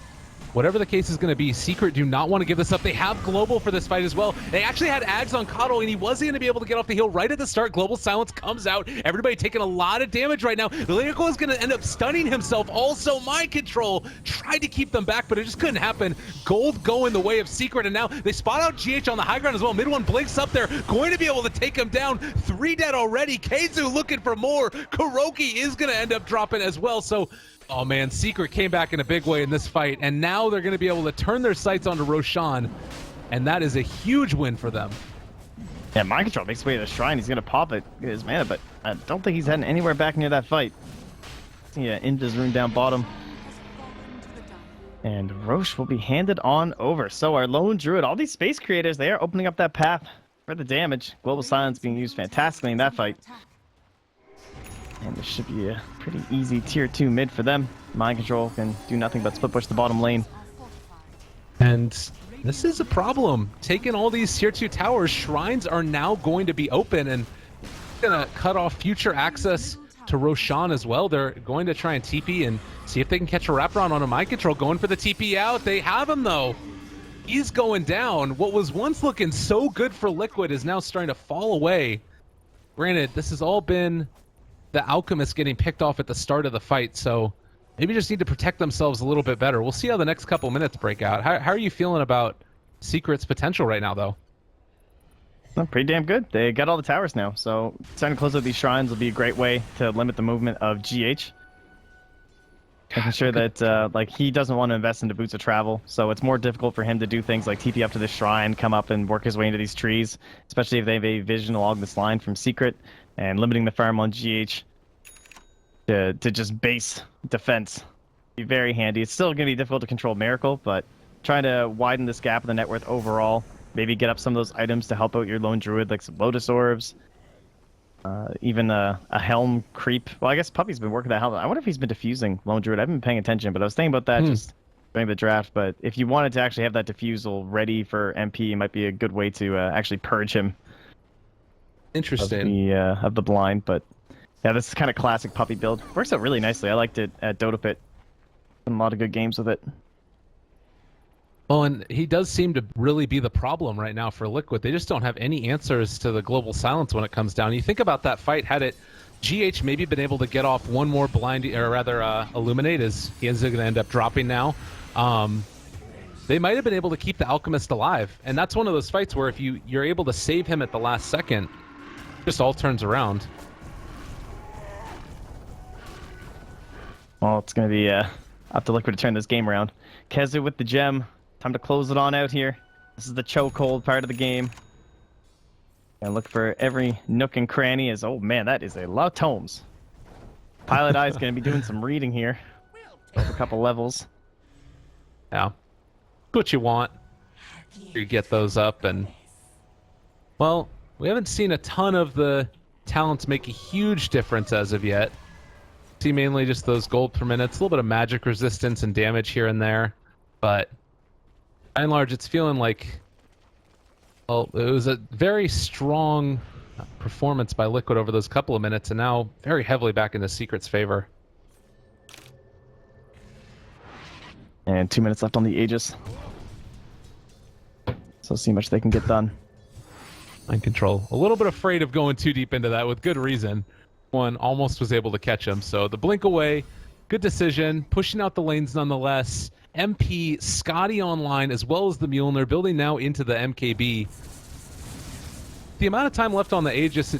whatever the case is going to be, Secret do not want to give this up. They have Global for this fight as well. They actually had Ags on Coddle, and he wasn't going to be able to get off the hill right at the start. Global Silence comes out. Everybody taking a lot of damage right now. Lyrical is going to end up stunning himself. Also, Mind Control tried to keep them back, but it just couldn't happen. Gold going the way of Secret, and now they spot out GH on the high ground as well. Mid one blinks up there, going to be able to take him down. 3 dead already. KheZu looking for more. Kuroki is going to end up dropping as well. So, oh man, Secret came back in a big way in this fight, and now they're going to be able to turn their sights onto Roshan, and that is a huge win for them. Yeah, Mind Control makes way to the shrine. He's going to pop it, get his mana, but I don't think he's heading anywhere back near that fight. Yeah, Inda's rune down bottom. And Roche will be handed on over. So our lone druid, all these space creators, they are opening up that path for the damage. Global Silence being used fantastically in that fight. And this should be a pretty easy tier 2 mid for them. Mind Control can do nothing but split push the bottom lane. And this is a problem. Taking all these tier 2 towers, shrines are now going to be open, and gonna cut off future access to Roshan as well. They're going to try and TP and see if they can catch a wraparound on a Mind Control. Going for the TP out. They have him though. He's going down. What was once looking so good for Liquid is now starting to fall away. Granted, this has all been the Alchemist getting picked off at the start of the fight, so maybe just need to protect themselves a little bit better. We'll see how the next couple minutes break out. How are you feeling about Secret's potential right now, though? Well, pretty damn good. They got all the towers now, so starting to close out these shrines will be a great way to limit the movement of GH. Making sure that like he doesn't want to invest into boots of travel, so it's more difficult for him to do things like TP up to the shrine, come up and work his way into these trees, especially if they have a vision along this line from Secret, and limiting the farm on GH to just base defense. Be very handy. It's still going to be difficult to control Miracle, but trying to widen this gap in the net worth overall. Maybe get up some of those items to help out your lone druid, like some Lotus Orbs. Even a Helm creep. Well, I guess Puppey's been working that Helm. I wonder if he's been diffusing lone druid. I've been paying attention, but I was thinking about that just during the draft. But if you wanted to actually have that diffusal ready for MP, it might be a good way to actually purge him. Interesting. Of the blind, but yeah, this is kind of classic Puppey build. Works out really nicely. I liked it at Dota Pit. A lot of good games with it. Well, and he does seem to really be the problem right now for Liquid. They just don't have any answers to the Global Silence when it comes down. You think about that fight, had it GH maybe been able to get off one more blind, or rather Illuminate, as he is going to end up dropping now. They might have been able to keep the Alchemist alive, and that's one of those fights where if you're able to save him at the last second, it just all turns around. Well, it's going to be up to Liquid to turn this game around. KheZu with the gem. Time to close it on out here. This is the chokehold part of the game. And look for every nook and cranny. As oh man, that is a lot of tomes. Pilot Eye is going to be doing some reading here. Over a couple levels. Yeah. What you want. You get those up, and well, we haven't seen a ton of the talents make a huge difference as of yet. See mainly just those gold per minute, a little bit of magic resistance and damage here and there, but by and large, it's feeling like, well, it was a very strong performance by Liquid over those couple of minutes, and now very heavily back into Secret's favor. And 2 minutes left on the Aegis. So see how much they can get done. Mind Control. A little bit afraid of going too deep into that with good reason. One almost was able to catch him. So the blink away, good decision. Pushing out the lanes nonetheless. MP, Scotty online, as well as the Mjolnir, building now into the MKB. The amount of time left on the Aegis,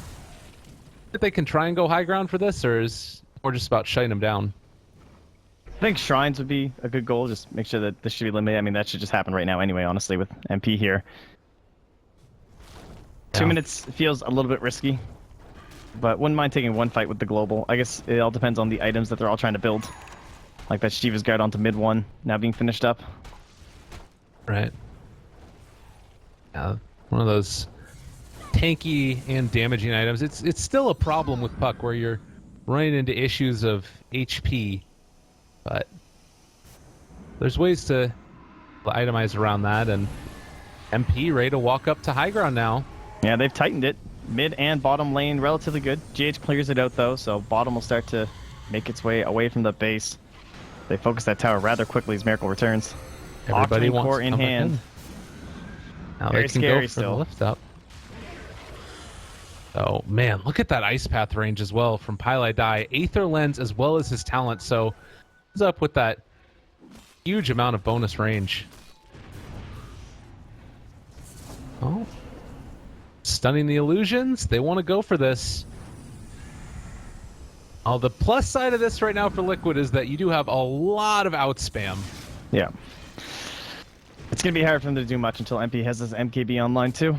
that they can try and go high ground for this, or is more just about shutting them down? I think shrines would be a good goal. Just make sure that this should be limited. I mean, that should just happen right now anyway, honestly, with MP here. Yeah. 2 minutes feels a little bit risky, but wouldn't mind taking one fight with the global. I guess it all depends on the items that they're all trying to build. Like that Shiva's Guard onto mid one, now being finished up. Right. Yeah, one of those tanky and damaging items. It's still a problem with Puck where you're running into issues of HP, but there's ways to itemize around that, and MP ready to walk up to high ground now. Yeah, they've tightened it. Mid and bottom lane relatively good. GH clears it out though, so bottom will start to make its way away from the base. They focus that tower rather quickly as Miracle returns. Everybody Octane wants core to in come back hand. in. Now Very they can scary go for still. the lift up. Oh man, look at that ice path range as well from Pyle Die, Aether Lens as well as his talent. So he's up with that huge amount of bonus range. Oh, stunning the illusions. They want to go for this. Oh, the plus side of this right now for Liquid is that you do have a lot of outspam. Yeah. It's going to be hard for them to do much until MP has this MKB online too.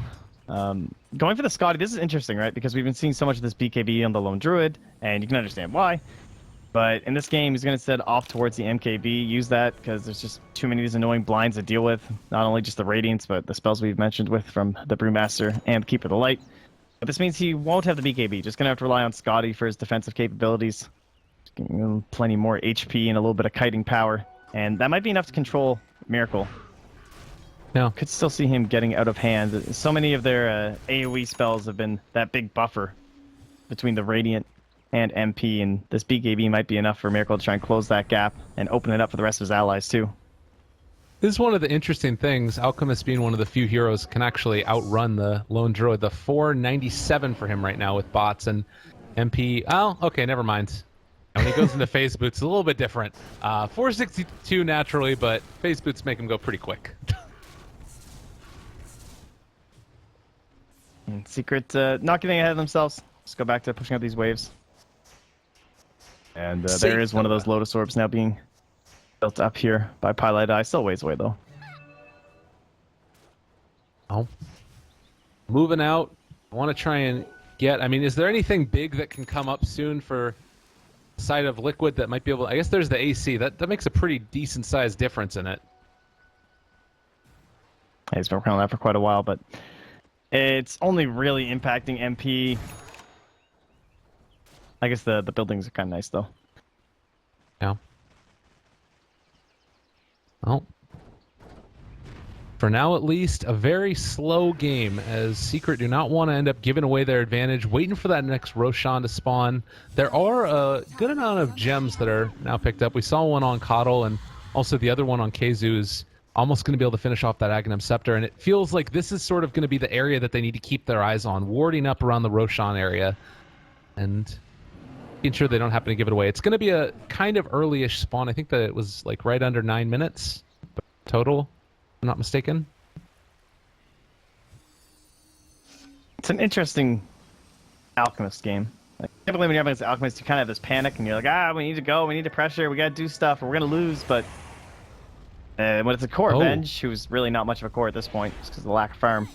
Going for the Scotty, this is interesting, right? Because we've been seeing so much of this BKB on the Lone Druid, and you can understand why. But in this game, he's going to set off towards the MKB, use that, because there's just too many of these annoying blinds to deal with. Not only just the Radiance, but the spells we've mentioned with from the Brewmaster and Keeper of the Light. But this means he won't have the BKB, just going to have to rely on Scotty for his defensive capabilities. Giving him plenty more HP and a little bit of kiting power. And that might be enough to control Miracle. No. Could still see him getting out of hand. So many of their AoE spells have been that big buffer between the Radiant and MP, and this BKB might be enough for Miracle to try and close that gap and open it up for the rest of his allies too. This is one of the interesting things. Alchemist being one of the few heroes can actually outrun the Lone Druid. The 497 for him right now with bots and MP. Oh, okay, never mind. And when he goes into phase boots, it's a little bit different. 462 naturally, but phase boots make him go pretty quick. And Secret not getting ahead of themselves. Just go back to pushing out these waves. And there is one of those Lotus Orbs now being built up here by Pyle Die. Still ways away though. Oh. Moving out. I want to try and get... I mean, is there anything big that can come up soon for the side of Liquid that might be able... I guess there's the AC. That makes a pretty decent-sized difference in it. Yeah, he's been working on that for quite a while, but it's only really impacting MP. I guess the buildings are kind of nice, though. Yeah. Well, for now at least, a very slow game, as Secret do not want to end up giving away their advantage, waiting for that next Roshan to spawn. There are a good amount of gems that are now picked up. We saw one on Coddle, and also the other one on KheZu is almost going to be able to finish off that Aghanim Scepter, and it feels like this is sort of going to be the area that they need to keep their eyes on, warding up around the Roshan area, and making sure they don't happen to give it away. It's going to be a kind of early-ish spawn. I think that it was like right under 9 minutes total, if I'm not mistaken. It's an interesting Alchemist game. Like, typically when you're up against Alchemist, you kind of have this panic, and you're like, we need to go, we need to pressure, we got to do stuff, or we're going to lose, but when it's a core Avenge, who's really not much of a core at this point, just because of the lack of farm,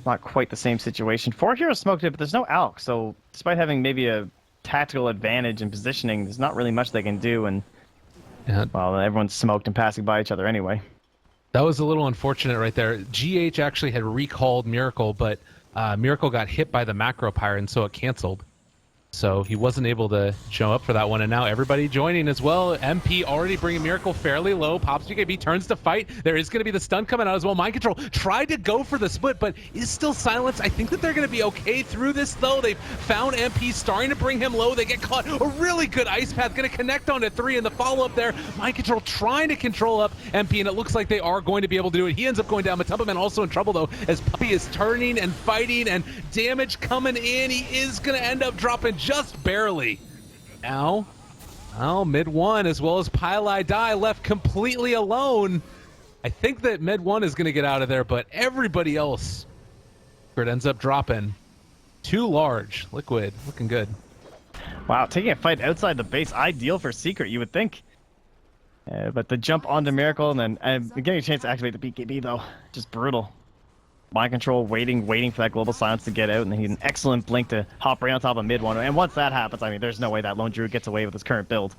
not quite the same situation. 4 heroes smoked it, but there's no Alch, so despite having maybe a tactical advantage in positioning, there's not really much they can do, and well, everyone's smoked and passing by each other anyway. That was a little unfortunate right there. GH actually had recalled Miracle, but Miracle got hit by the Macro Pyre, and so it canceled. So he wasn't able to show up for that one, and now everybody joining as well. MP already bringing Miracle fairly low. Pops BKB turns to fight. There is going to be the stun coming out as well. Mind Control tried to go for the split, but is still silenced. I think that they're going to be okay through this, though. They've found MP starting to bring him low. They get caught. A really good Ice Path going to connect onto 3 in the follow-up there. Mind Control trying to control up MP, and it looks like they are going to be able to do it. He ends up going down. Matubbaman also in trouble, though, as Puppey is turning and fighting, and damage coming in. He is going to end up dropping just barely. Now, mid 1 as well as Pyle Die left completely alone. I think that mid 1 is going to get out of there, but everybody else ends up dropping. Too large. Liquid looking good. Wow, taking a fight outside the base, ideal for Secret, you would think. But the jump onto Miracle and then getting a chance to activate the BKB, though, just brutal. Mind Control waiting for that global silence to get out, and then he had an excellent blink to hop right on top of mid 1. And once that happens, I mean, there's no way that Lone Druid gets away with his current build.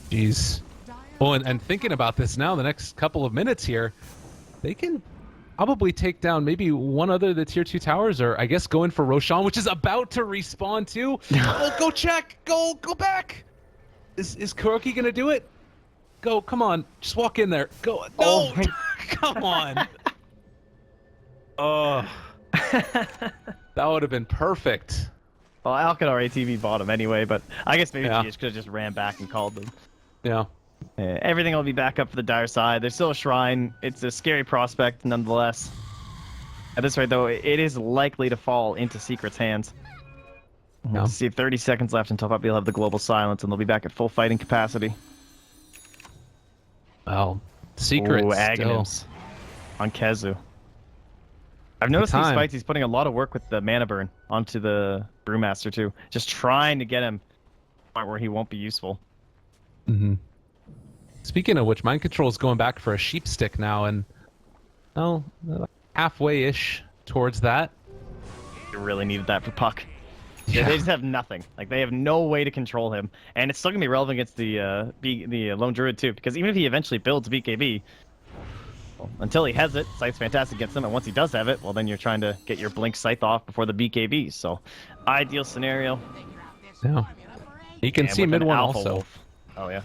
Jeez. Oh, and thinking about this now, the next couple of minutes here, they can probably take down maybe one other of the tier 2 towers, or I guess go in for Roshan, which is about to respawn too. Oh, go check! Go back! Is Kuroki gonna do it? Go, come on, just walk in there. Go, no! Oh. Come on! Oh, that would have been perfect. Well, Alcadar ATV bought him anyway, but I guess maybe he could have just ran back and called them. Yeah. Everything will be back up for the dire side. There's still a shrine. It's a scary prospect nonetheless. At this rate, though, it is likely to fall into Secret's hands. We'll see 30 seconds left until Puppey will have the global silence, and they'll be back at full fighting capacity. Well, Secret still on KheZu. I've noticed these fights, he's putting a lot of work with the mana burn onto the Brewmaster, too. Just trying to get him to the point where he won't be useful. Mm-hmm. Speaking of which, Mind Control is going back for a sheep stick now, and halfway-ish towards that. You really needed that for Puck. Yeah. They just have nothing. Like, they have no way to control him, and it's still gonna be relevant against the Lone Druid too, because even if he eventually builds BKB, well, until he has it, Scythe's fantastic against him, and once he does have it, well, then you're trying to get your Blink Scythe off before the BKB. So, ideal scenario. Yeah. You can see mid one also. Wolf. Oh yeah.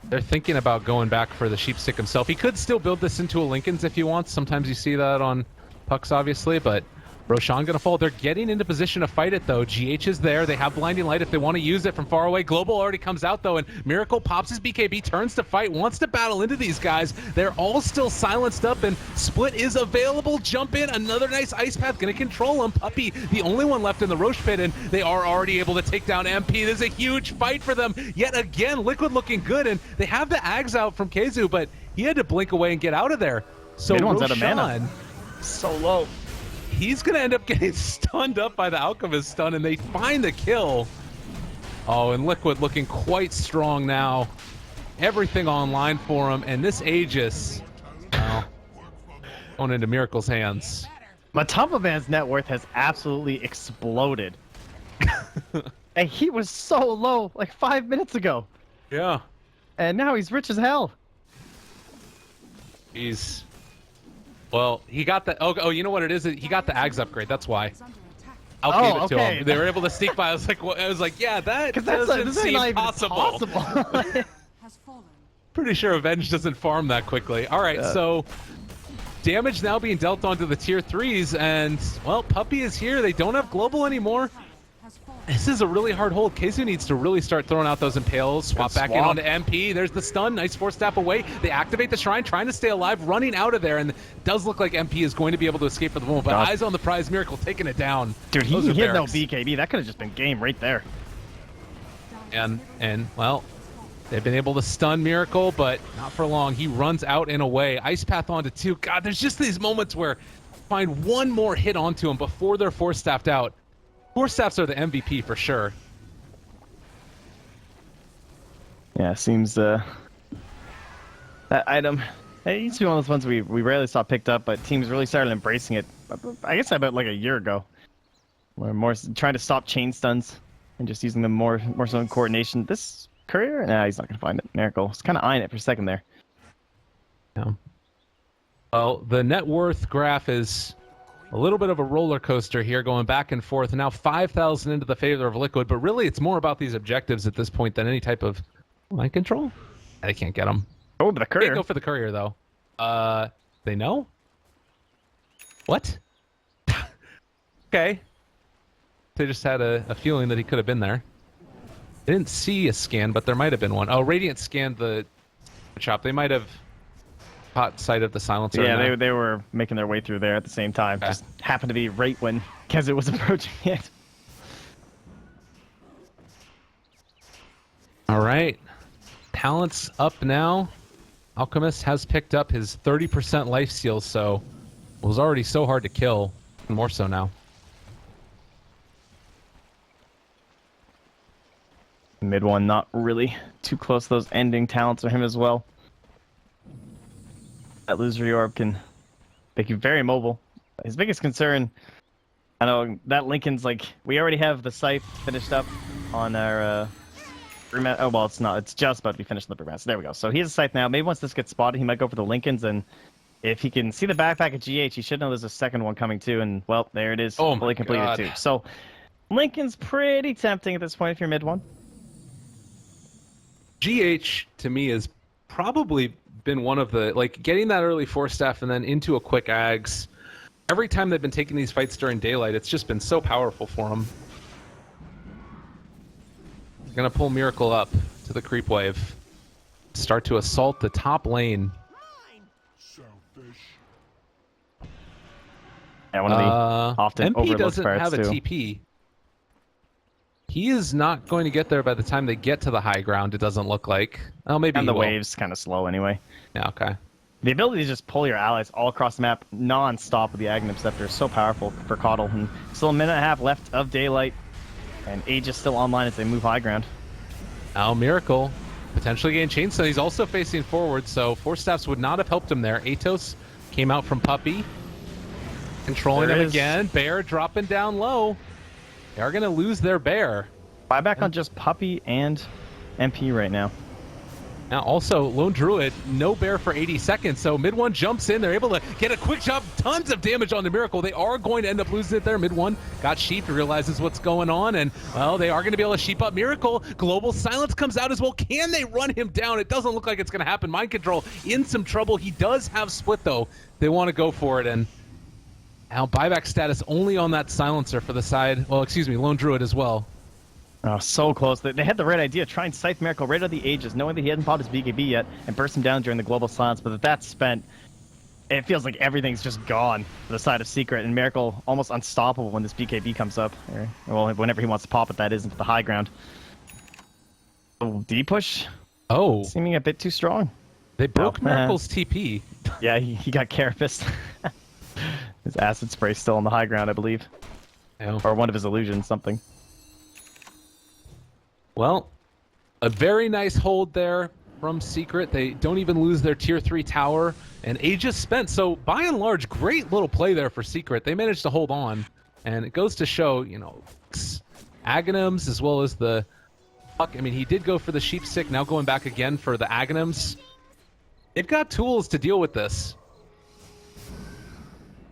They're thinking about going back for the sheep stick himself. He could still build this into a Lincoln's if he wants. Sometimes you see that on Pucks, obviously, but Roshan gonna fall. They're getting into position to fight it, though. GH is there. They have Blinding Light if they want to use it from far away. Global already comes out, though, and Miracle pops his BKB, turns to fight, wants to battle into these guys. They're all still silenced up, and Split is available. Jump in. Another nice Ice Path. Gonna control him. Puppey, the only one left in the Roche Pit, and they are already able to take down MP. This is a huge fight for them. Yet again, Liquid looking good, and they have the Ags out from KheZu, but he had to blink away and get out of there. So Roshan, out of mana. So low. He's going to end up getting stunned up by the Alchemist stun, and they find the kill. Oh, and Liquid looking quite strong now. Everything online for him, and this Aegis, well, going into Miracle's hands. Matambaman's net worth has absolutely exploded. And he was so low like 5 minutes ago. Yeah. And now he's rich as hell. Well, he got the... Oh, you know what it is? He got the Ags upgrade. That's why. I'll give it to him. They were able to sneak by. I was like, yeah, that doesn't seem possible. Pretty sure Avenge doesn't farm that quickly. All right, so damage now being dealt onto the tier 3s, and, well, Puppey is here. They don't have global anymore. This is a really hard hold. KheZu needs to really start throwing out those impales. Swap back in onto MP. There's the stun. Nice 4-step away. They activate the shrine, trying to stay alive, running out of there, and it does look like MP is going to be able to escape for the moment. But eyes on the prize, Miracle taking it down. Dude, he had no BKB. That could have just been game right there. And well, they've been able to stun Miracle, but not for long. He runs out and away. Ice Path onto 2. God, there's just these moments where find one more hit onto him before they're 4-staffed out. 4-staffs are the MVP for sure. Yeah, seems that item, it used to be one of those ones we rarely saw picked up, but teams really started embracing it. I guess about like a year ago. We're more trying to stop chain stuns and just using them more so in coordination. This Courier? Nah, he's not gonna find it. Miracle. He's kind of eyeing it for a second there. Yeah. Well, the net worth graph is a little bit of a roller coaster here, going back and forth. Now 5,000 into the favor of Liquid, but really it's more about these objectives at this point than any type of mind control. They can't get them. Oh, but the Courier. They go for the Courier, though. They know? What? Okay. They just had a feeling that he could have been there. They didn't see a scan, but there might have been one. Oh, Radiant scanned the shop. They might have caught sight of the silencer. Yeah, they were making their way through there at the same time. Okay. Just happened to be right when KheZu was approaching it. All right. Talent's up now. Alchemist has picked up his 30% life steal, so it was already so hard to kill. More so now. Mid one, not really too close to those ending talents for him as well. That loser orb can make you very mobile. His biggest concern, I know that Lincoln's like, we already have the scythe finished up on our oh well, it's not, it's just about to be finished in the Brewmaster. There we go. So he has a scythe now. Maybe once this gets spotted, he might go for the Lincolns, and if he can see the backpack at GH, he should know there's a second one coming too, and well, there it is, fully completed too. So Lincoln's pretty tempting at this point if you're mid one. GH to me has probably been one of the, like, getting that early 4-staff and then into a quick Ags. Every time they've been taking these fights during daylight, it's just been so powerful for them. They're gonna pull Miracle up to the creep wave. start to assault the top lane. Yeah, one of the often MP overlooked doesn't parts have a too. TP. He is not going to get there by the time they get to the high ground, it doesn't look like. Oh, maybe And he the will. wave's kind of slow anyway. Yeah, okay. The ability to just pull your allies all across the map non-stop with the Aghanim Scepter is so powerful for Caudle. And still a minute and a half left of daylight, and Age is still online as they move high ground. Now Miracle potentially getting chainstone. He's also facing forward, so Force Staffs would not have helped him there. Atos came out from Puppey, controlling him again. Bear dropping down low. They are going to lose their Bear. Buyback on just Puppey and MP right now. Now also, Lone Druid, no Bear for 80 seconds, so mid one jumps in. They're able to get a quick shot, tons of damage on the Miracle. They are going to end up losing it there. Mid one got sheeped, realizes what's going on, and, well, they are going to be able to sheep up Miracle. Global Silence comes out as well. Can they run him down? It doesn't look like it's going to happen. Mind Control in some trouble. He does have Split, though. They want to go for it, and now buyback status only on that Silencer for the side. Well, excuse me, Lone Druid as well. Oh, so close. They had the right idea. Try and Scythe Miracle right out of the Ages, knowing that he hadn't popped his BKB yet, and burst him down during the Global Silence. But if that's spent, it feels like everything's just gone for the side of Secret, and Miracle almost unstoppable when this BKB comes up. Well, whenever he wants to pop it, that is, into the high ground. Oh, D-push? Oh. Seeming a bit too strong. They broke Miracle's TP. Yeah, he got Carapace. His Acid Spray still on the high ground, I believe. Yeah. Or one of his illusions, something. Well, a very nice hold there from Secret. They don't even lose their tier 3 tower, and Aegis spent. So by and large, great little play there for Secret. They managed to hold on, and it goes to show, you know, Aghanims as well as the Puck. I mean, he did go for the Sheep Stick, now going back again for the Aghanims. They've got tools to deal with this.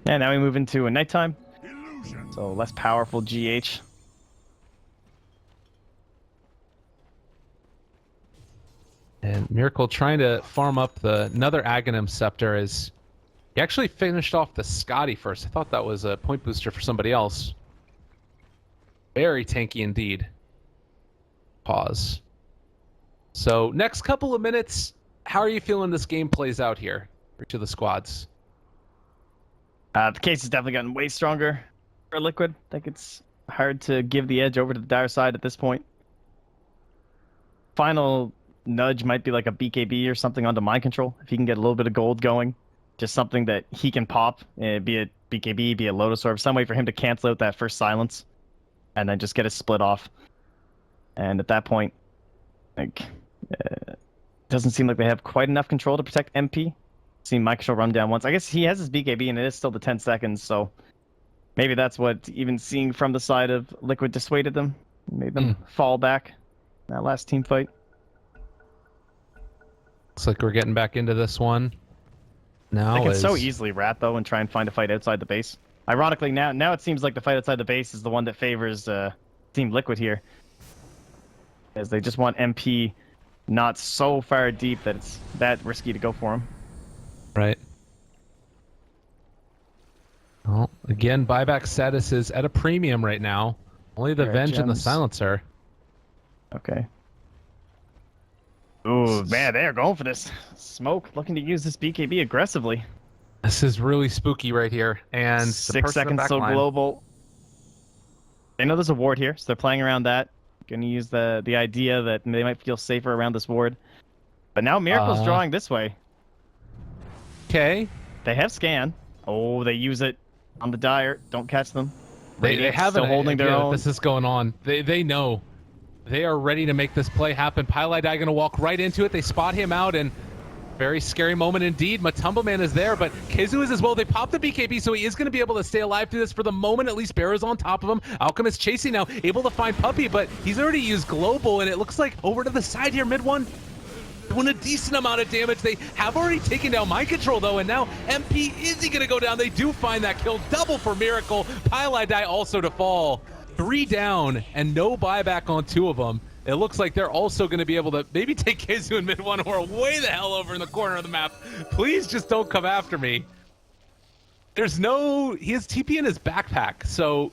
Yeah, now we move into a nighttime. So less powerful GH. And Miracle trying to farm up another Aghanim Scepter as he actually finished off the Scotty first. I thought that was a point booster for somebody else. Very tanky indeed. Pause. So next couple of minutes, how are you feeling this game plays out here for each of the squads? The case has definitely gotten way stronger for Liquid. I think it's hard to give the edge over to the dire side at this point. Final nudge might be like a BKB or something onto Mind Control. If he can get a little bit of gold going, just something that he can pop, be it BKB, be it Lotus Orb, some way for him to cancel out that first silence, and then just get it split off. And at that point, like, doesn't seem like they have quite enough control to protect MP. Seen Mind Control run down once. I guess he has his BKB, and it is still the 10 seconds, so maybe that's what even seeing from the side of Liquid dissuaded them, made them fall back in that last team fight. Looks like we're getting back into this one. Now They can so easily rat, though, and try and find a fight outside the base. Ironically, now it seems like the fight outside the base is the one that favors Team Liquid here. As they just want MP not so far deep that it's that risky to go for him. Right. Well, again, buyback status is at a premium right now. Only the Venge and the Silencer. Okay. Ooh, man, they are going for this. Smoke looking to use this BKB aggressively. This is really spooky right here. And 6 seconds till global. They know there's a ward here, so they're playing around that. Going to use the idea that they might feel safer around this ward. But now Miracle's drawing this way. Okay. They have scan. Oh, they use it on the dire. Don't catch them. They have still holding their own. This is going on. They know. They are ready to make this play happen. Pylai going to walk right into it. They spot him out, and very scary moment indeed. Matumba Man is there, but KheZu is as well. They pop the BKB, so he is going to be able to stay alive through this for the moment. At least Barrow's on top of him. Alchemist chasing now, able to find Puppey, but he's already used Global, and it looks like over to the side here, mid one, doing a decent amount of damage. They have already taken down Mind Control, though, and now MP, is he going to go down? They do find that kill. Double for Miracle. Pylai also to fall. 3 down, and no buyback on 2 of them. It looks like they're also going to be able to maybe take KheZu in mid one or way the hell over in the corner of the map. Please just don't come after me. There's no... He has TP in his backpack, so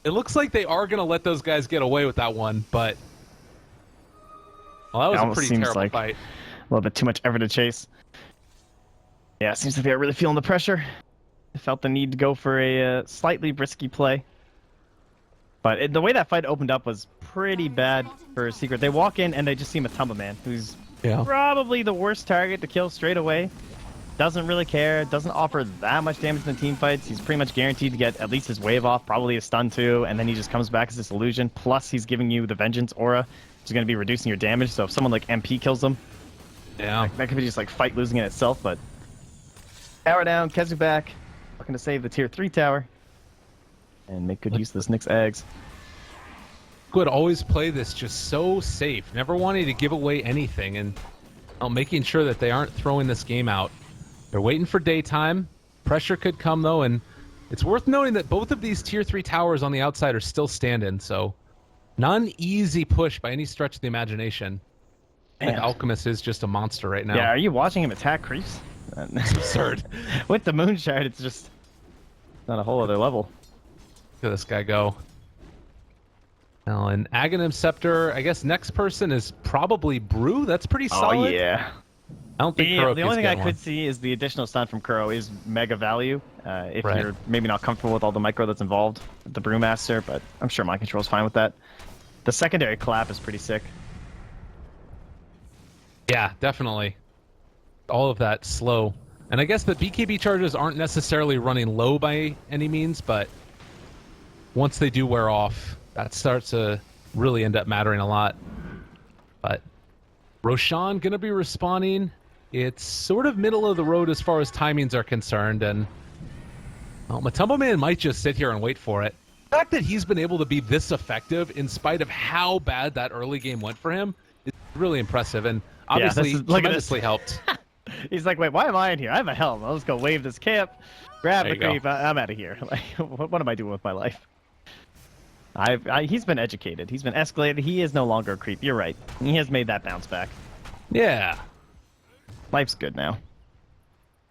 it looks like they are going to let those guys get away with that one, but... Well, that was a pretty terrible fight. little bit too much effort to chase. Yeah, it seems like they're really feeling the pressure. They felt the need to go for a slightly risky play. But the way that fight opened up was pretty bad for Secret. They walk in and they just see Matumba Man, who's probably the worst target to kill straight away. Doesn't really care, doesn't offer that much damage in the team fights. He's pretty much guaranteed to get at least his wave off, probably a stun too, and then he just comes back as this illusion. Plus, he's giving you the Vengeance aura, which is going to be reducing your damage. So if someone like MP kills him, that could be just like fight losing in itself. But tower down, KheZu back, looking to save the tier 3 tower and make good use of this Nyx eggs. Would always play this just so safe, never wanting to give away anything, and making sure that they aren't throwing this game out. They're waiting for daytime. Pressure could come, though, and it's worth noting that both of these Tier 3 towers on the outside are still standing, so not an easy push by any stretch of the imagination. I think Alchemist is just a monster right now. Yeah, are you watching him attack creeps? It's absurd. With the Moon Shard, it's just on a whole other level. Look at this guy go. Now, an Aghanim Scepter, I guess next person is probably Brew. That's pretty solid. Oh, yeah. I don't think the only thing I could see is the additional stun from Kuro is mega value if you're maybe not comfortable with all the micro that's involved with the Brewmaster, but I'm sure mind control is fine with that. The secondary clap is pretty sick. Yeah, definitely. All of that slow. And I guess the BKB charges aren't necessarily running low by any means, but once they do wear off, that starts to really end up mattering a lot. But Roshan gonna be respawning. It's sort of middle of the road as far as timings are concerned, and Matumba Man might just sit here and wait for it. The fact that he's been able to be this effective in spite of how bad that early game went for him is really impressive, and obviously tremendously helped. He's like, wait, why am I in here? I have a helm. I'll just go wave this camp, grab the creep. I'm out of here. Like, what am I doing with my life? He's been educated. He's been escalated. He is no longer a creep. You're right. He has made that bounce back. Yeah. Life's good now.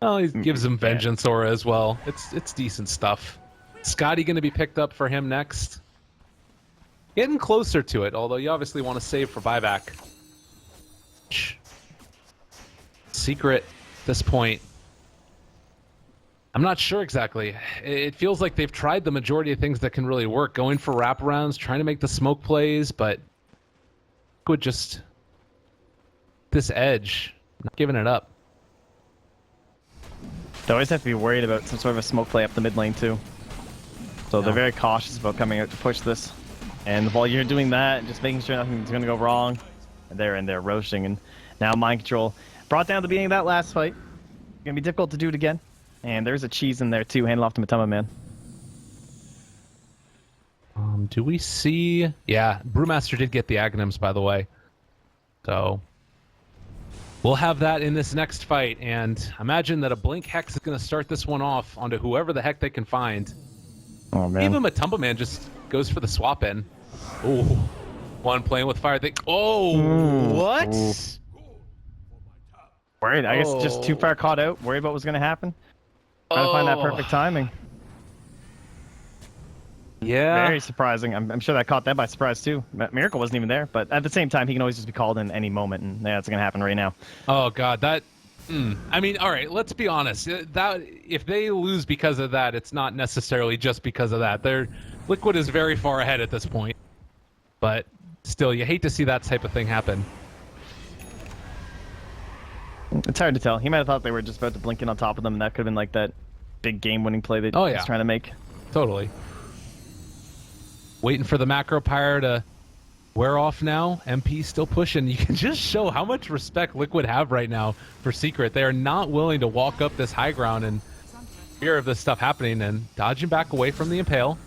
Oh, he gives him Vengeance Aura as well. It's decent stuff. Scotty going to be picked up for him next. Getting closer to it, although you obviously want to save for buyback. Secret at this point. I'm not sure exactly. It feels like they've tried the majority of things that can really work. Going for wraparounds, trying to make the smoke plays, but would just this edge, not giving it up. They always have to be worried about some sort of a smoke play up the mid lane too. So they're very cautious about coming out to push this. And while you're doing that, just making sure nothing's going to go wrong, they're in there roasting. And now mind control brought down at the beginning of that last fight. It's going to be difficult to do it again. And there's a cheese in there too, handle off to Matumba Man. Do we see... Yeah, Brewmaster did get the Aghanims, by the way. So we'll have that in this next fight, and imagine that a Blink Hex is going to start this one off onto whoever the heck they can find. Oh, man. Even Matumba Man just goes for the swap in. Ooh. One playing with fire. What? Ooh. Worried. I guess just too far caught out. Worried about what was going to happen. Trying to find that perfect timing. Yeah. Very surprising. I'm sure that caught them by surprise too. Miracle wasn't even there, but at the same time, he can always just be called in any moment, and yeah, it's going to happen right now. Oh, God. That... I mean, all right, let's be honest. That if they lose because of that, it's not necessarily just because of that. Liquid is very far ahead at this point. But still, you hate to see that type of thing happen. It's hard to tell. He might have thought they were just about to blink in on top of them, and that could have been like that big game-winning play that he was trying to make. Totally. Waiting for the macro pyre to wear off now. MP still pushing. You can just show how much respect Liquid have right now for Secret. They are not willing to walk up this high ground and fear of this stuff happening and dodging back away from the Impale.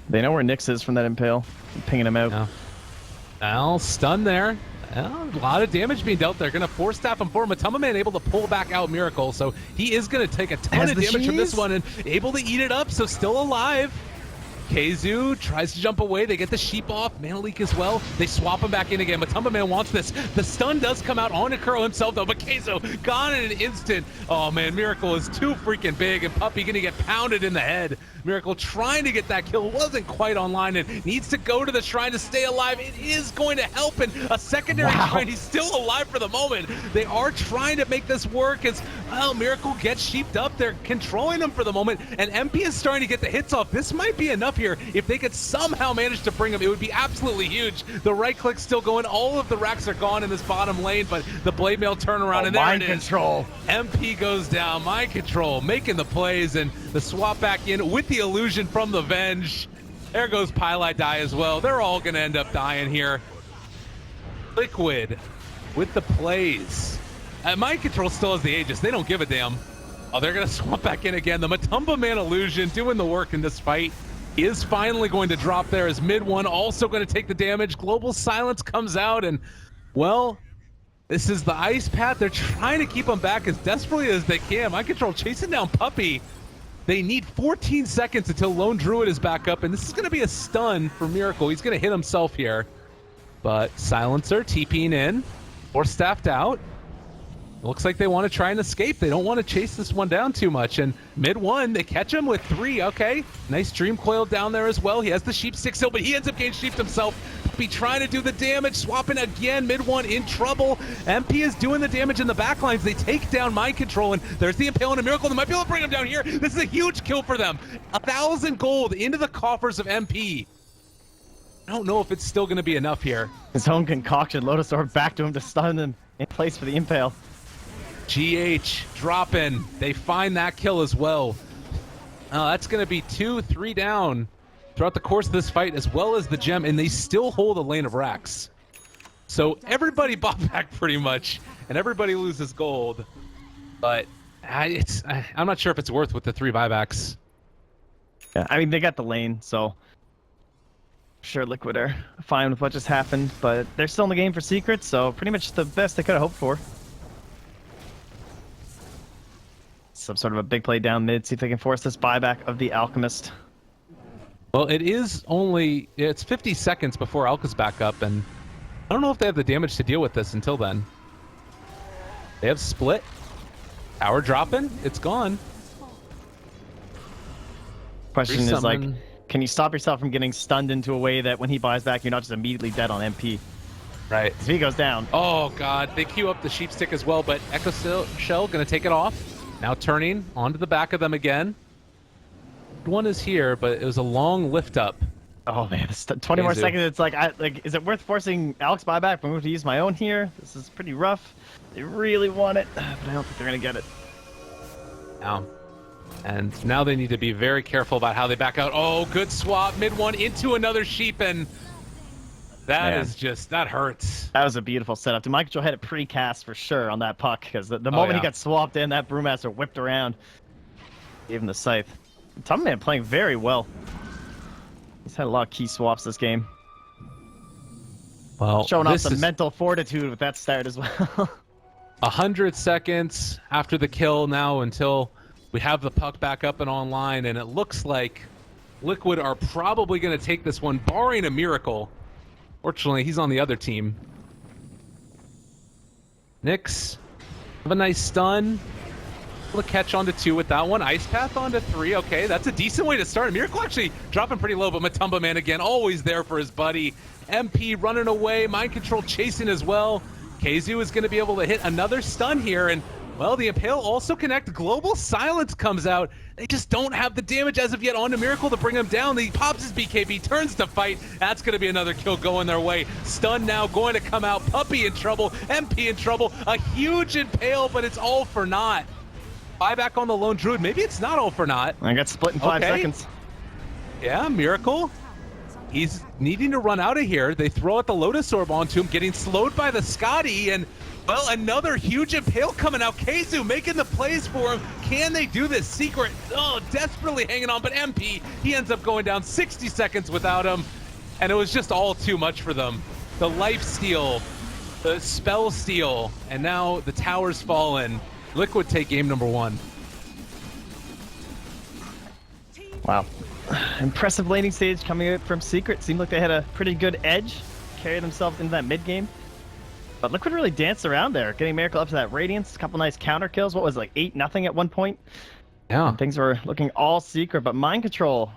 They know where Nyx is from that Impale. Pinging him out. Yeah. Well, stun there. Well, a lot of damage being dealt there. Going to force staff him forward. Matumba Man able to pull back out Miracle, so he is going to take a ton of damage from this one and able to eat it up, so still alive. KheZu tries to jump away. They get the sheep off. Mana Leak as well. They swap him back in again. Matumba Man wants this. The stun does come out on Kuro himself though, but KheZu gone in an instant. Oh man, Miracle is too freaking big, and Puppey gonna get pounded in the head. Miracle trying to get that kill, wasn't quite online and needs to go to the shrine to stay alive. It is going to help in a secondary shrine. He's still alive for the moment. They are trying to make this work as, well, Miracle gets sheeped up. They're controlling him for the moment, and MP is starting to get the hits off. This might be enough here. If they could somehow manage to bring him, it would be absolutely huge. The right click's still going. All of the racks are gone in this bottom lane, but the Blade Mail turnaround, and there it is. Mind control. MP goes down. Mind control, making the plays, and the swap back in with the illusion from the Venge. There goes Pylite die as well. They're all gonna end up dying here. Liquid with the plays. Mind control still has the Aegis. They don't give a damn. Oh, they're gonna swap back in again. The Matumba Man illusion doing the work in this fight. He is finally going to drop there as mid one also going to take the damage. Global Silence comes out, and, well, this is the ice path. They're trying to keep him back as desperately as they can. Mind control chasing down Puppey. They need 14 seconds until Lone Druid is back up, and this is going to be a stun for Miracle. He's going to hit himself here. But Silencer TPing in, or staffed out. Looks like they want to try and escape. They don't want to chase this one down too much. And mid one, they catch him with 3. Okay, nice Dream Coil down there as well. He has the sheep stick still, but he ends up getting sheeped himself. Puppey trying to do the damage, swapping again. Mid one in trouble. MP is doing the damage in the backlines. They take down Mind Control, and there's the Impale and a Miracle. They might be able to bring him down here. This is a huge kill for them. 1,000 gold into the coffers of MP. I don't know if it's still going to be enough here. His own concoction, Lotus Orb back to him to stun him in place for the Impale. GH dropping. They find that kill as well. That's going to be 2-3 down throughout the course of this fight, as well as the gem, and they still hold a lane of racks. So everybody bought back pretty much, and everybody loses gold. But I'm not sure if it's worth with the 3 buybacks. Yeah, I mean, they got the lane, so sure Liquid are fine with what just happened, but they're still in the game for secrets, so pretty much the best they could have hoped for. Some sort of a big play down mid, see if they can force this buyback of the Alchemist. Well, it's 50 seconds before Alka's back up, and I don't know if they have the damage to deal with this until then. They have split. Tower dropping, it's gone. Question is, like, can you stop yourself from getting stunned into a way that when he buys back, you're not just immediately dead on MP? Right. If he goes down. Oh god, they queue up the sheep stick as well, but Echo Shell gonna take it off. Now turning onto the back of them again. One is here, but it was a long lift up. Oh man, 20 more seconds. It's like, is it worth forcing Alex buyback? I'm going to use my own here. This is pretty rough. They really want it, but I don't think they're going to get it. Now, and now they need to be very careful about how they back out. Oh, good swap, mid one into another sheep, and that hurts. That was a beautiful setup. Dude, Mike Joe had it pre-cast for sure on that puck, because the moment he got swapped in, that Brewmaster whipped around. Gave him the scythe. Tumman playing very well. He's had a lot of key swaps this game. Well, showing off some mental fortitude with that start as well. 100 seconds after the kill now until we have the puck back up and online, and it looks like Liquid are probably going to take this one, barring a miracle. Fortunately, he's on the other team. Nyx, have a nice stun. Able to catch onto 2 with that one. Ice Path onto 3. Okay, that's a decent way to start. Miracle actually dropping pretty low, but Matumba Man again, always there for his buddy. MP running away, Mind Control chasing as well. KheZu is going to be able to hit another stun here, and, well, the Impale also connect. Global Silence comes out. They just don't have the damage as of yet onto Miracle to bring him down. He pops his BKB, turns to fight. That's going to be another kill going their way. Stun now going to come out. Puppey in trouble. MP in trouble. A huge Impale, but it's all for naught. Buyback on the Lone Druid. Maybe it's not all for naught. I got split in 5 seconds. Yeah, Miracle. He's needing to run out of here. They throw out the Lotus Orb onto him, getting slowed by the Scotty, and, well, another huge Impale coming out. KheZu making the plays for him. Can they do this? Secret, desperately hanging on, but MP, he ends up going down 60 seconds without him, and it was just all too much for them. The life steal, the spell steal, and now the tower's fallen. Liquid take game number 1. Wow. Impressive laning stage coming out from Secret. Seemed like they had a pretty good edge, carry themselves into that mid game. But Liquid really danced around there, getting Miracle up to that Radiance. A couple nice counter kills. What was it, like 8-0 at one point? Yeah. And things were looking all Secret, but Mind Control